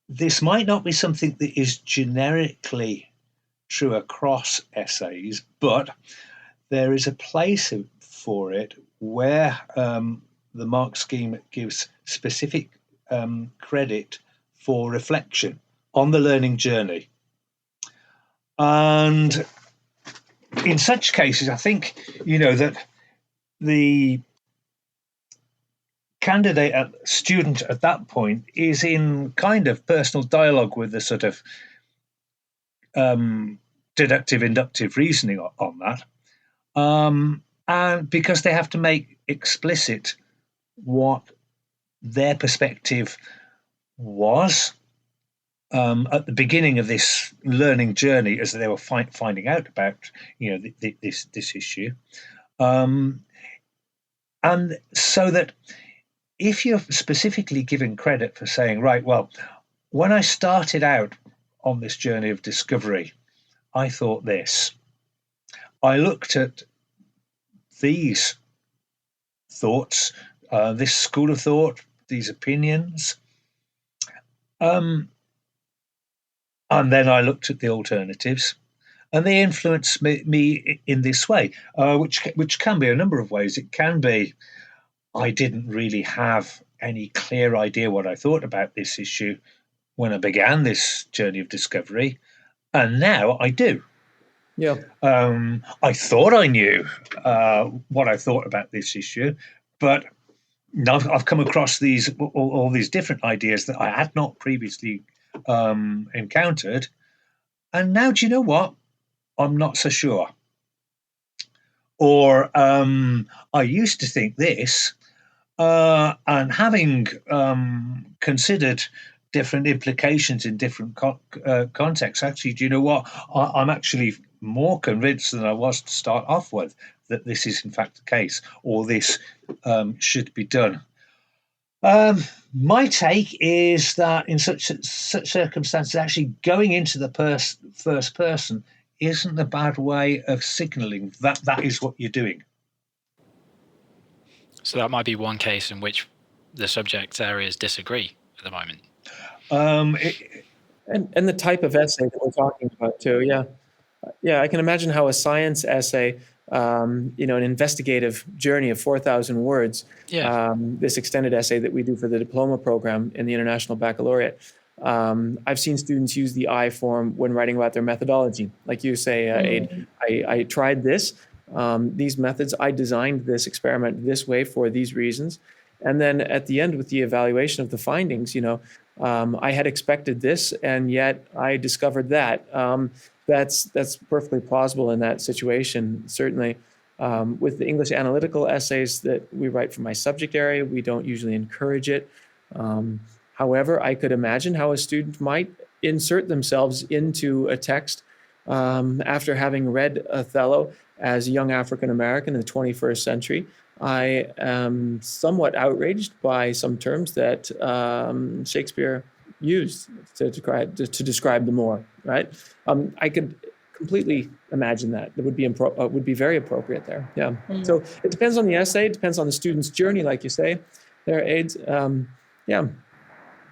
this might not be something that is generically true across essays, but there is a place for it where the mark scheme gives specific credit for reflection on the learning journey. And in such cases, I think, that the student at that point is in kind of personal dialogue with the sort of deductive inductive reasoning on that, and because they have to make explicit what their perspective was at the beginning of this learning journey, as they were finding out about this issue, and so that if you're specifically given credit for saying, right, well, when I started out on this journey of discovery, I thought this. I looked at these thoughts, this school of thought, these opinions, and then I looked at the alternatives, and they influenced me in this way, which can be a number of ways. It can be I didn't really have any clear idea what I thought about this issue when I began this journey of discovery, and now I do. Yeah. I thought I knew what I thought about this issue, but now I've come across all these different ideas that I had not previously encountered, and now, do you know what? I'm not so sure. Or I used to think this, and having considered different implications in different contexts, actually, do you know what? I'm actually more convinced than I was to start off with that this is in fact the case, or this should be done. My take is that in such circumstances, actually going into the first person isn't a bad way of signalling that is what you're doing. So that might be one case in which the subject areas disagree at the moment. And the type of essay that we're talking about too. Yeah, I can imagine how a science essay, an investigative journey of 4,000 words, this extended essay that we do for the diploma program in the International Baccalaureate. I've seen students use the I form when writing about their methodology. Like you say, Aid, I tried this, these methods, I designed this experiment this way for these reasons. And then at the end with the evaluation of the findings, I had expected this, and yet I discovered that. That's perfectly plausible in that situation, certainly. With the English analytical essays that we write for my subject area, we don't usually encourage it. However, I could imagine how a student might insert themselves into a text after having read Othello as a young African American in the 21st century. I am somewhat outraged by some terms that Shakespeare used to describe the Moor, right? I could completely imagine that. It would be very appropriate there. Yeah. So it depends on the essay. It depends on the student's journey, like you say. There are aids.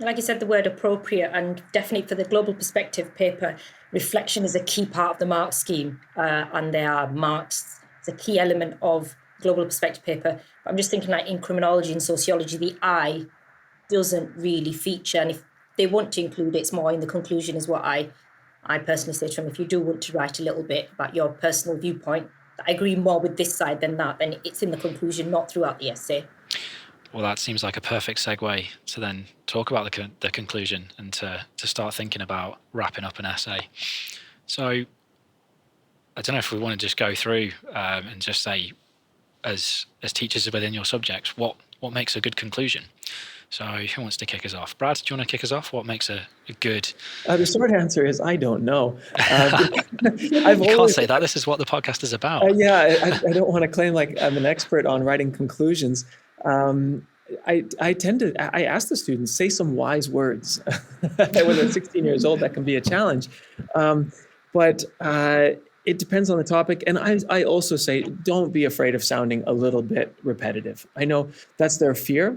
Like you said, the word appropriate, and definitely for the global perspective paper, reflection is a key part of the mark scheme, and there are marks. It's a key element of global perspective paper. But I'm just thinking, like in criminology and sociology, the I doesn't really feature, and if they want to include it, it's more in the conclusion, is what I personally say to them. If you do want to write a little bit about your personal viewpoint, I agree more with this side than that, then it's in the conclusion, not throughout the essay. Well, that seems like a perfect segue to then talk about the conclusion and to start thinking about wrapping up an essay. So I don't know if we want to just go through and just say, as teachers within your subjects, what makes a good conclusion? So who wants to kick us off? Brad, do you want to kick us off? What makes a good... The short answer is I don't know. You can't say that. This is what the podcast is about. I don't want to claim like I'm an expert on writing conclusions. I ask the students, say some wise words. When they're 16 years old, that can be a challenge. But it depends on the topic. And I also say, don't be afraid of sounding a little bit repetitive. I know that's their fear.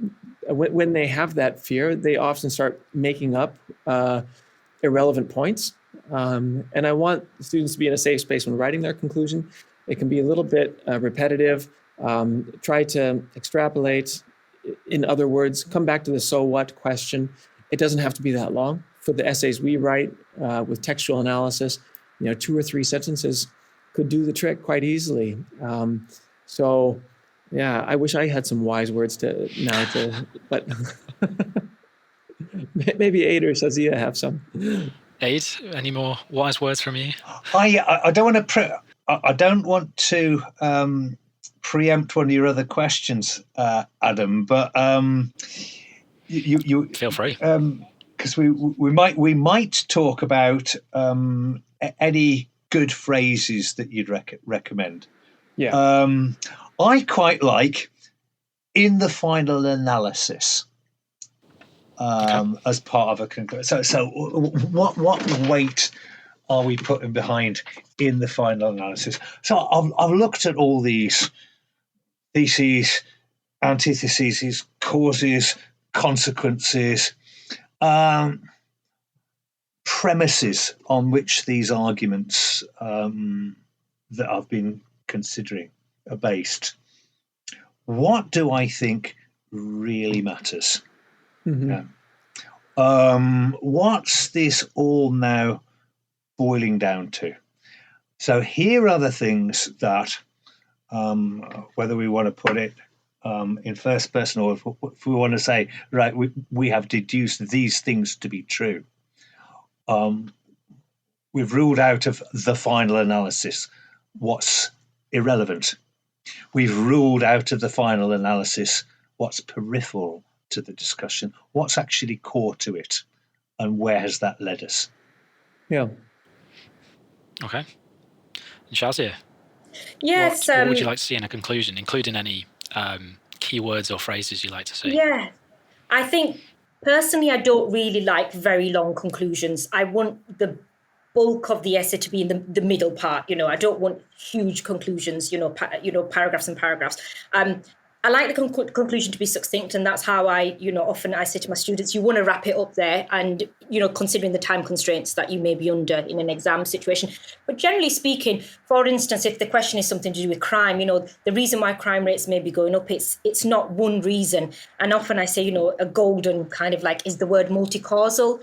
When they have that fear, they often start making up irrelevant points. And I want students to be in a safe space when writing their conclusion. It can be a little bit repetitive. Try to extrapolate. In other words, come back to the so what question. It doesn't have to be that long. For the essays we write with textual analysis, 2 or 3 sentences could do the trick quite easily. I wish I had some wise words but maybe Aid or Shazia have some. Aid, any more wise words from you? I don't want to preempt one of your other questions, Adam, but you feel free, because we might talk about any good phrases that you'd recommend. Yeah. I quite like in the final analysis as part of a conclusion. So what weight are we putting behind in the final analysis? So I've looked at all these theses, antitheses, causes, consequences, premises on which these arguments that I've been considering are based. What do I think really matters? Mm-hmm. What's this all now boiling down to? So here are the things that, whether we want to put it in first person or if we want to say, right, we have deduced these things to be true. We've ruled out of the final analysis what's irrelevant. We've ruled out of the final analysis what's peripheral to the discussion, what's actually core to it, and where has that led us? Yeah. Okay. And Shazia, yes, what would you like to see in a conclusion, including any keywords or phrases you like to see? Yeah, I think personally, I don't really like very long conclusions. I want the bulk of the essay to be in the middle part. I don't want huge conclusions. Paragraphs and paragraphs. I like the conclusion to be succinct, and that's how often I say to my students, you want to wrap it up there, and considering the time constraints that you may be under in an exam situation. But generally speaking, for instance, if the question is something to do with crime, the reason why crime rates may be going up, it's not one reason. And often I say, a golden kind of like is the word multi-causal.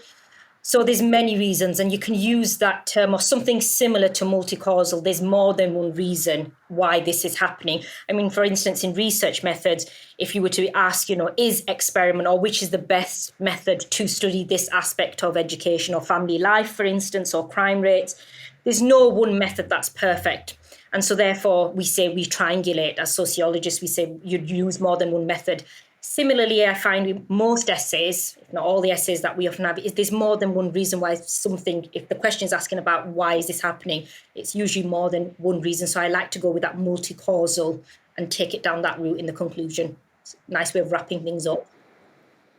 So there's many reasons, and you can use that term or something similar to multi-causal. There's more than one reason why this is happening. I mean, for instance, in research methods, if you were to ask, is experiment or which is the best method to study this aspect of education or family life, for instance, or crime rates, there's no one method that's perfect. And so therefore, we say we triangulate. As sociologists, we say you'd use more than one method. Similarly, I find with most essays, if not all the essays that we often have, is there's more than one reason why something, if the question is asking about why is this happening, it's usually more than one reason. So I like to go with that multi-causal and take it down that route in the conclusion. It's a nice way of wrapping things up.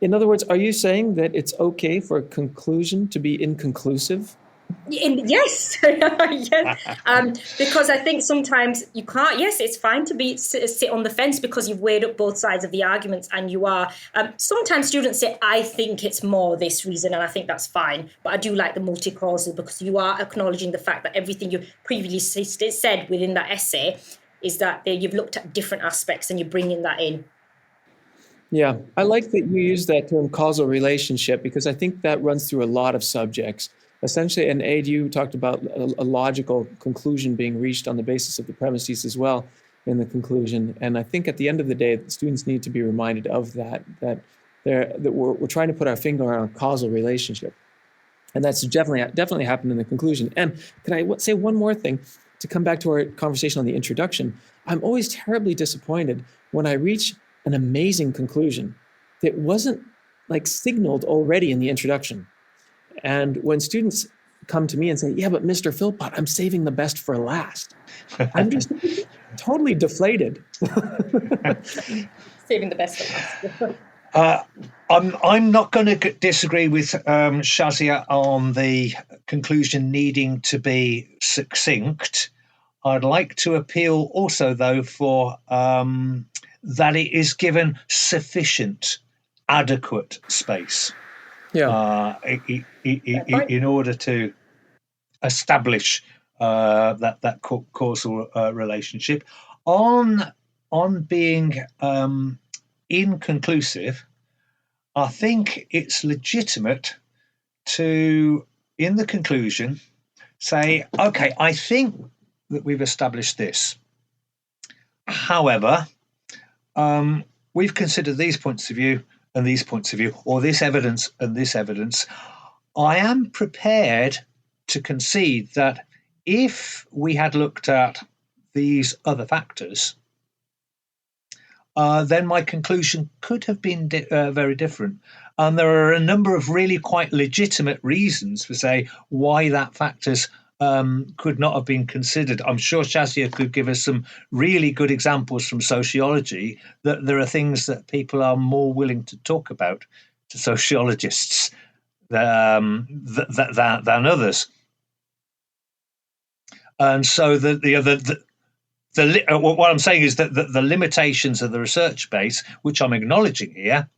In other words, are you saying that it's okay for a conclusion to be inconclusive? Yes, yes. Because I think sometimes you can't. Yes, it's fine to sit on the fence because you've weighed up both sides of the arguments, and you are. Sometimes students say, "I think it's more this reason," and I think that's fine. But I do like the multi-causal because you are acknowledging the fact that everything you previously said within that essay is that you've looked at different aspects and you're bringing that in. Yeah, I like that you use that term causal relationship because I think that runs through a lot of subjects. Essentially, and Aid, you talked about a logical conclusion being reached on the basis of the premises as well. in the conclusion. And I think at the end of the day, students need to be reminded of that we're trying to put our finger on a causal relationship. And that's definitely happened in the conclusion. And can I say one more thing to come back to our conversation on the introduction? I'm always terribly disappointed when I reach an amazing conclusion that wasn't like signaled already in the introduction. And when students come to me and say, yeah, but Mr. Philpot, I'm saving the best for last. I'm just totally deflated. Saving the best for last. I'm not going to disagree with Shazia on the conclusion needing to be succinct. I'd like to appeal also, though, for that it is given sufficient, adequate space in order to establish that causal relationship. On being inconclusive, I think it's legitimate to, in the conclusion, say, okay, I think that we've established this. However, we've considered these points of view and these points of view, or this evidence and this evidence. I am prepared to concede that if we had looked at these other factors, then my conclusion could have been very different. And there are a number of really quite legitimate reasons for say why that factors could not have been considered. I'm sure Shazia could give us some really good examples from sociology that there are things that people are more willing to talk about to sociologists than others. And so what I'm saying is that the limitations of the research base, which I'm acknowledging here,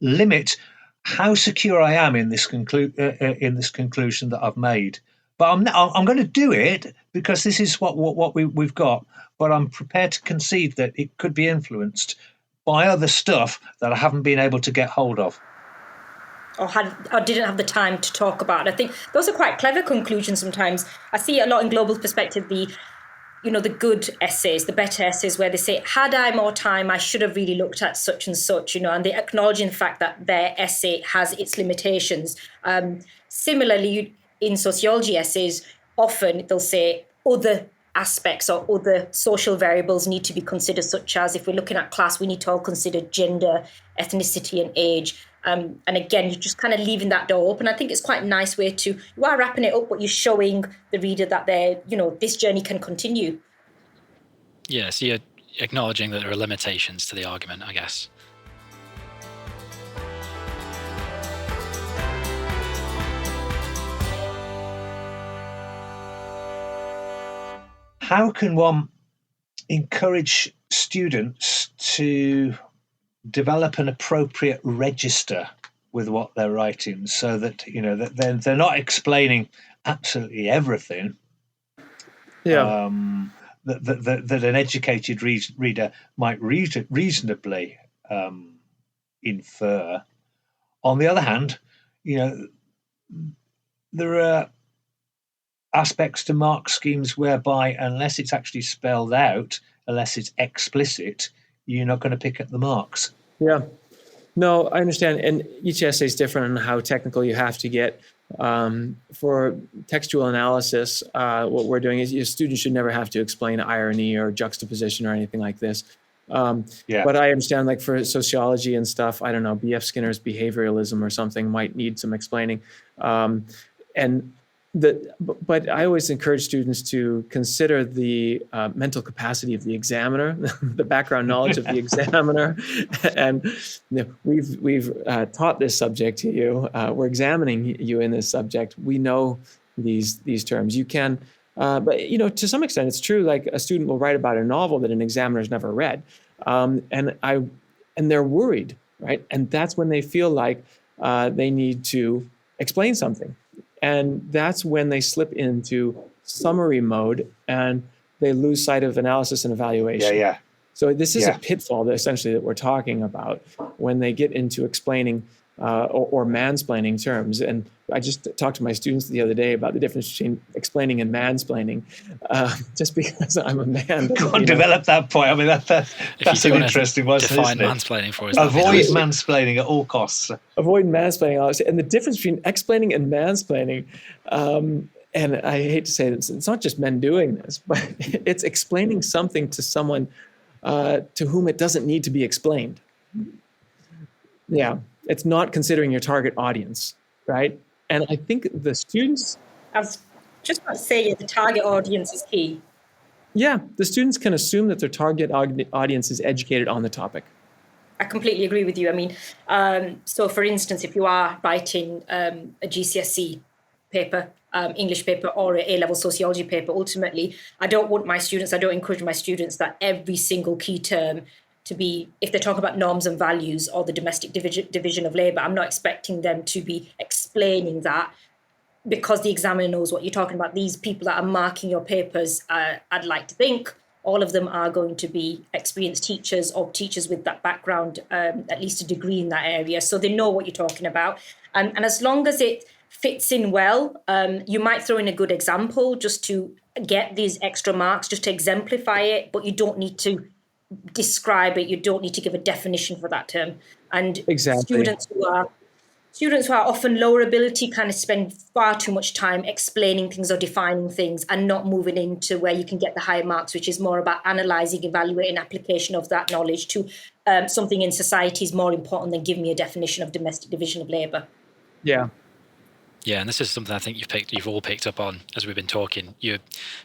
limit how secure I am in this conclusion that I've made. But I'm going to do it because this is what we've got. But I'm prepared to concede that it could be influenced by other stuff that I haven't been able to get hold of. Or didn't have the time to talk about. I think those are quite clever conclusions sometimes. I see a lot in Global Perspective, the good essays, the better essays where they say, had I more time, I should have really looked at such and such, and they're acknowledging the fact that their essay has its limitations. Similarly, in sociology essays, often they'll say other aspects or other social variables need to be considered, such as if we're looking at class, we need to all consider gender, ethnicity and age. And again, you're just kind of leaving that door open. I think it's quite a nice way you are wrapping it up, but you're showing the reader that this journey can continue. Yeah, so you're acknowledging that there are limitations to the argument, I guess. How can one encourage students to develop an appropriate register with what they're writing, so that that they're not explaining absolutely everything? That an educated reader might reasonably infer. On the other hand, there are aspects to mark schemes whereby, unless it's actually spelled out, unless it's explicit, you're not going to pick up the marks. Yeah. No, I understand. And each essay is different on how technical you have to get. For textual analysis, what we're doing is your students should never have to explain irony or juxtaposition or anything like this. But I understand, like for sociology and stuff, I don't know, B.F. Skinner's behavioralism or something might need some explaining. But I always encourage students to consider the mental capacity of the examiner, the background knowledge of the examiner, and we've taught this subject to you. We're examining you in this subject. We know these terms. You can, but to some extent, it's true. Like a student will write about a novel that an examiner's never read, and they're worried, right? And that's when they feel like they need to explain something. And that's when they slip into summary mode and they lose sight of analysis and evaluation. So this is a pitfall that we're talking about when they get into explaining or mansplaining terms. And I just talked to my students the other day about the difference between explaining and mansplaining. Just because I'm a man. Go on, develop that point. I mean, that's an interesting one, isn't define it? mansplaining for us. Avoid mansplaining at all costs. Avoid mansplaining, obviously. And the difference between explaining and mansplaining, and I hate to say this, it's not just men doing this, but it's explaining something to someone to whom it doesn't need to be explained. Yeah, it's not considering your target audience, right? And I think the students... I was just about to say the target audience is key. Yeah, the students can assume that their target audience is educated on the topic. I completely agree with you. I mean, so for instance, if you are writing a GCSE paper, English paper, or an A-level sociology paper, ultimately, I don't encourage my students that every single key term to be, if they're talking about norms and values or the domestic division of labour, I'm not expecting them to be explaining that because the examiner knows what you're talking about. These people that are marking your papers, I'd like to think all of them are going to be experienced teachers or teachers with that background, at least a degree in that area. So they know what you're talking about. And as long as it fits in well, you might throw in a good example just to get these extra marks, just to exemplify it, but you don't need to describe it. You don't need to give a definition for that term. And exactly. Students who are often lower ability kind of spend far too much time explaining things or defining things and not moving into where you can get the higher marks, which is more about analysing, evaluating application of that knowledge to something in society is more important than giving me a definition of domestic division of labour. Yeah. Yeah, and this is something I think you've all picked up on as we've been talking. You're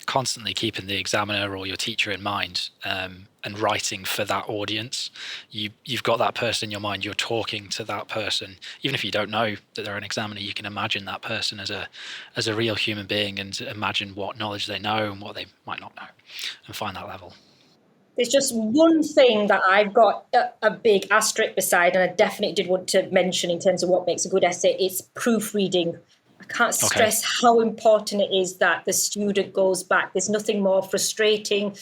constantly keeping the examiner or your teacher in mind and writing for that audience. You've got that person in your mind. You're talking to that person, even if you don't know that they're an examiner. You can imagine that person as a real human being and imagine what knowledge they know and what they might not know, and find that level. There's just one thing that I've got a big asterisk beside, and I definitely did want to mention in terms of what makes a good essay. It's proofreading. I can't stress how important it is that the student goes back. There's nothing more frustrating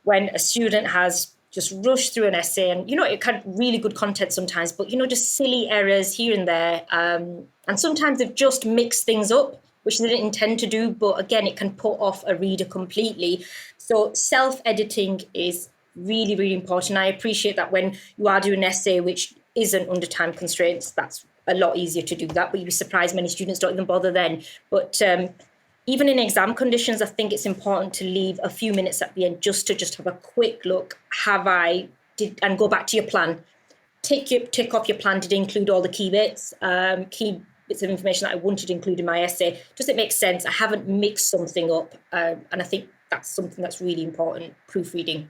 when a student has just rushed through an essay and, it had really good content sometimes, but, just silly errors here and there. And sometimes they've just mixed things up, which they didn't intend to do. But again, it can put off a reader completely. So self-editing is really, really important. I appreciate that when you are doing an essay which isn't under time constraints, that's a lot easier to do that. But you'd be surprised many students don't even bother then. But even in exam conditions, I think it's important to leave a few minutes at the end just to have a quick look. And go back to your plan. Tick off your plan. Did it include all the key bits of information that I wanted to include in my essay? Does it make sense? I haven't mixed something up. And I think that's something that's really important, proofreading.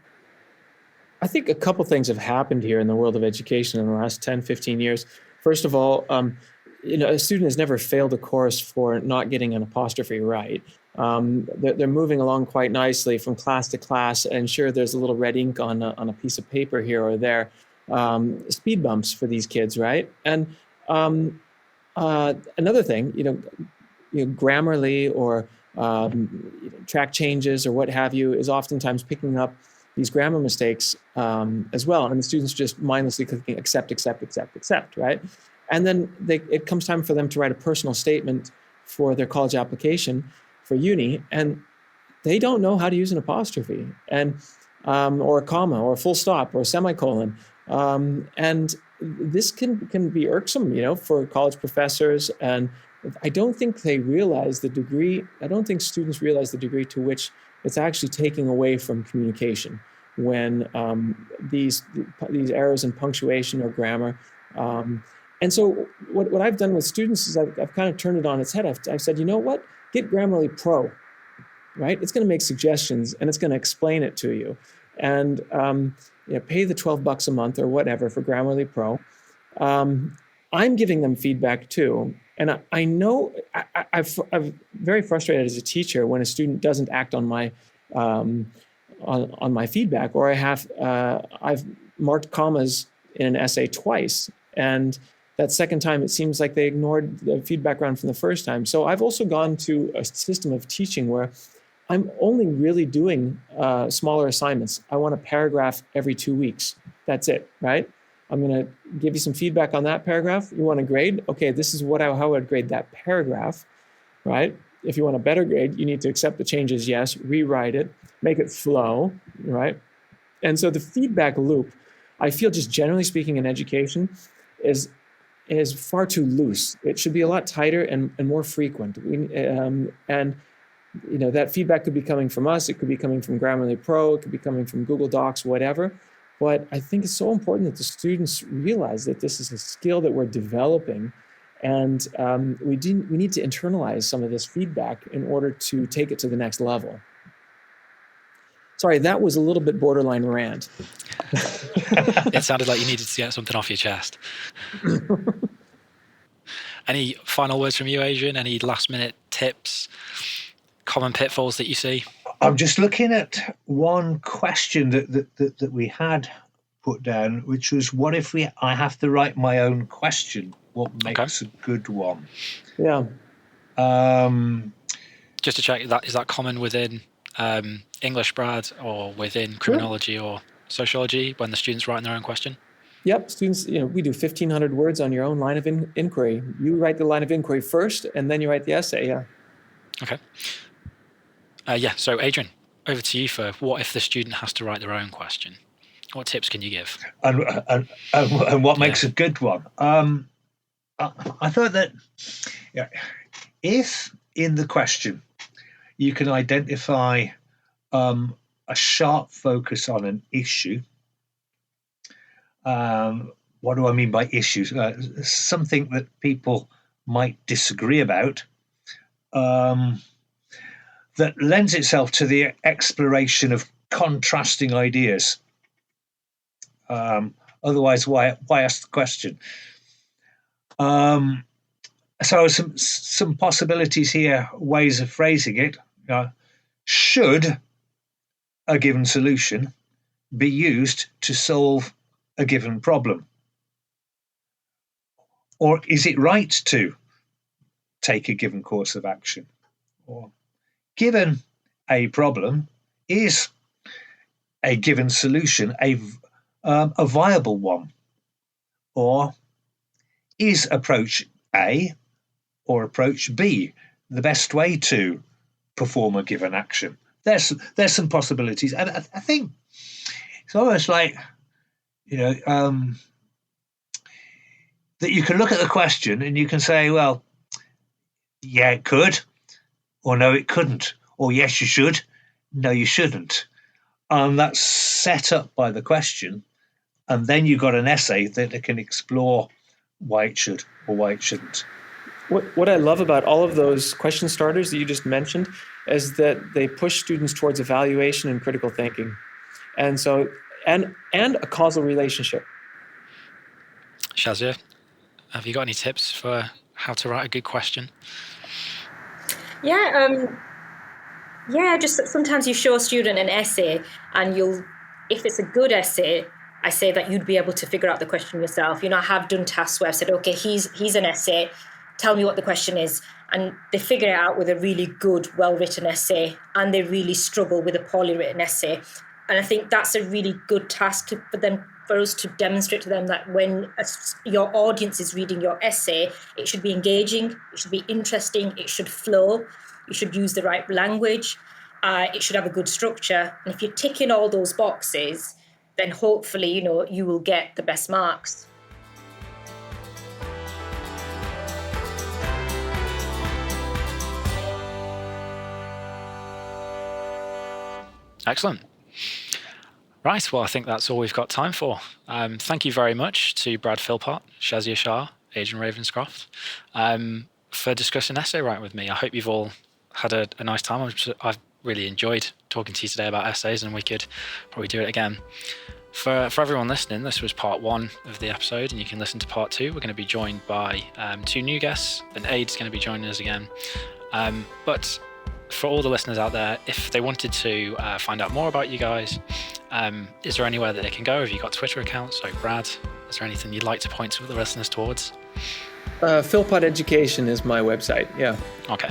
I think a couple things have happened here in the world of education in the last 10, 15 years. First of all, a student has never failed a course for not getting an apostrophe right. They're moving along quite nicely from class to class, and sure, there's a little red ink on a piece of paper here or there. Speed bumps for these kids, right? And another thing, Grammarly or track changes or what have you is oftentimes picking up these grammar mistakes as well. And the students just mindlessly clicking accept, right? And then it comes time for them to write a personal statement for their college application for uni, and they don't know how to use an apostrophe and or a comma or a full stop or a semicolon. And this can be irksome, for college professors. And I don't think they realize the degree. I don't think students realize the degree to which it's actually taking away from communication when these errors in punctuation or grammar. And so what I've done with students is I've kind of turned it on its head. I've said, you know what? Get Grammarly Pro, right? It's going to make suggestions and it's going to explain it to you. And pay the $12 a month or whatever for Grammarly Pro. I'm giving them feedback too. And I know I'm very frustrated as a teacher when a student doesn't act on my on my feedback, or I've marked commas in an essay twice, and that second time it seems like they ignored the feedback round from the first time. So I've also gone to a system of teaching where I'm only really doing smaller assignments. I want a paragraph every 2 weeks. That's it, right? I'm going to give you some feedback on that paragraph. You want a grade? Okay, this is how I would grade that paragraph, right? If you want a better grade, you need to accept the changes, yes, rewrite it, make it flow, right? And so the feedback loop, I feel just generally speaking in education, is far too loose. It should be a lot tighter and more frequent. And that feedback could be coming from us. It could be coming from Grammarly Pro. It could be coming from Google Docs, whatever. But I think it's so important that the students realize that this is a skill that we're developing, and we need to internalize some of this feedback in order to take it to the next level. Sorry, that was a little bit borderline rant. It sounded like you needed to get something off your chest. Any final words from you, Adrian? Any last-minute tips, common pitfalls that you see? I'm just looking at one question that we had put down, which was, what if I have to write my own question? What makes a good one? Yeah. Just to check, is that common within English, Brad, or within criminology or sociology when the students writing their own question? Yep, students, we do 1,500 words on your own line of inquiry. You write the line of inquiry first, and then you write the essay, yeah. Okay. So Adrian, over to you for what if the student has to write their own question? What tips can you give? And what makes a good one? I thought that if in the question you can identify a sharp focus on an issue. What do I mean by issues? Something that people might disagree about, that lends itself to the exploration of contrasting ideas. Otherwise, why ask the question? So some possibilities here, ways of phrasing it. Should a given solution be used to solve a given problem? Or is it right to take a given course of action? Or given a problem, is a given solution a viable one? Or is approach A or approach B the best way to perform a given action? There's some possibilities, and I think it's almost like that you can look at the question and you can say, well, yeah, it could, or no, it couldn't, or yes, you should, no, you shouldn't, and that's set up by the question, and then you've got an essay that can explore why it should or why it shouldn't. What I love about all of those question starters that you just mentioned is that they push students towards evaluation and critical thinking, and so and a causal relationship. Shazia, have you got any tips for how to write a good question? Just sometimes you show a student an essay, and if it's a good essay, I say that you'd be able to figure out the question yourself. I have done tasks where I've said, okay, he's an essay, tell me what the question is. And they figure it out with a really good, well-written essay, and they really struggle with a poorly written essay. And I think that's a really good task for us to demonstrate to them that when your audience is reading your essay, it should be engaging, it should be interesting, it should flow, you should use the right language, it should have a good structure. And if you're ticking all those boxes, then hopefully, you will get the best marks. Excellent. Right, well, I think that's all we've got time for. Thank you very much to Brad Philpot, Shazia Shah, Adrian Ravenscroft, for discussing essay writing with me. I hope you've all had a nice time. I've really enjoyed talking to you today about essays, and we could probably do it again. For everyone listening, this was part 1 of the episode, and you can listen to part 2. We're going to be joined by 2 new guests, and Aid's going to be joining us again. But for all the listeners out there, if they wanted to find out more about you guys, is there anywhere that they can go? Have you got Twitter accounts? So Brad, is there anything you'd like to point to the listeners towards? Philpot Education is my website, yeah. Okay.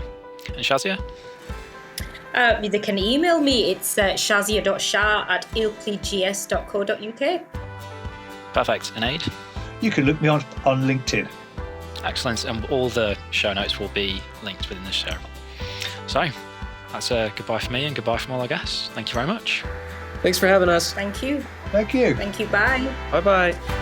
And Shazia? They can email me. It's shazia.shah@ilkleygs.co.uk. Perfect. And Aid? You can look me on LinkedIn. Excellent. And all the show notes will be linked within the show. So that's a goodbye from me and goodbye from all our guests. Thank you very much. Thanks for having us. Thank you. Thank you. Thank you. Bye. Bye-bye.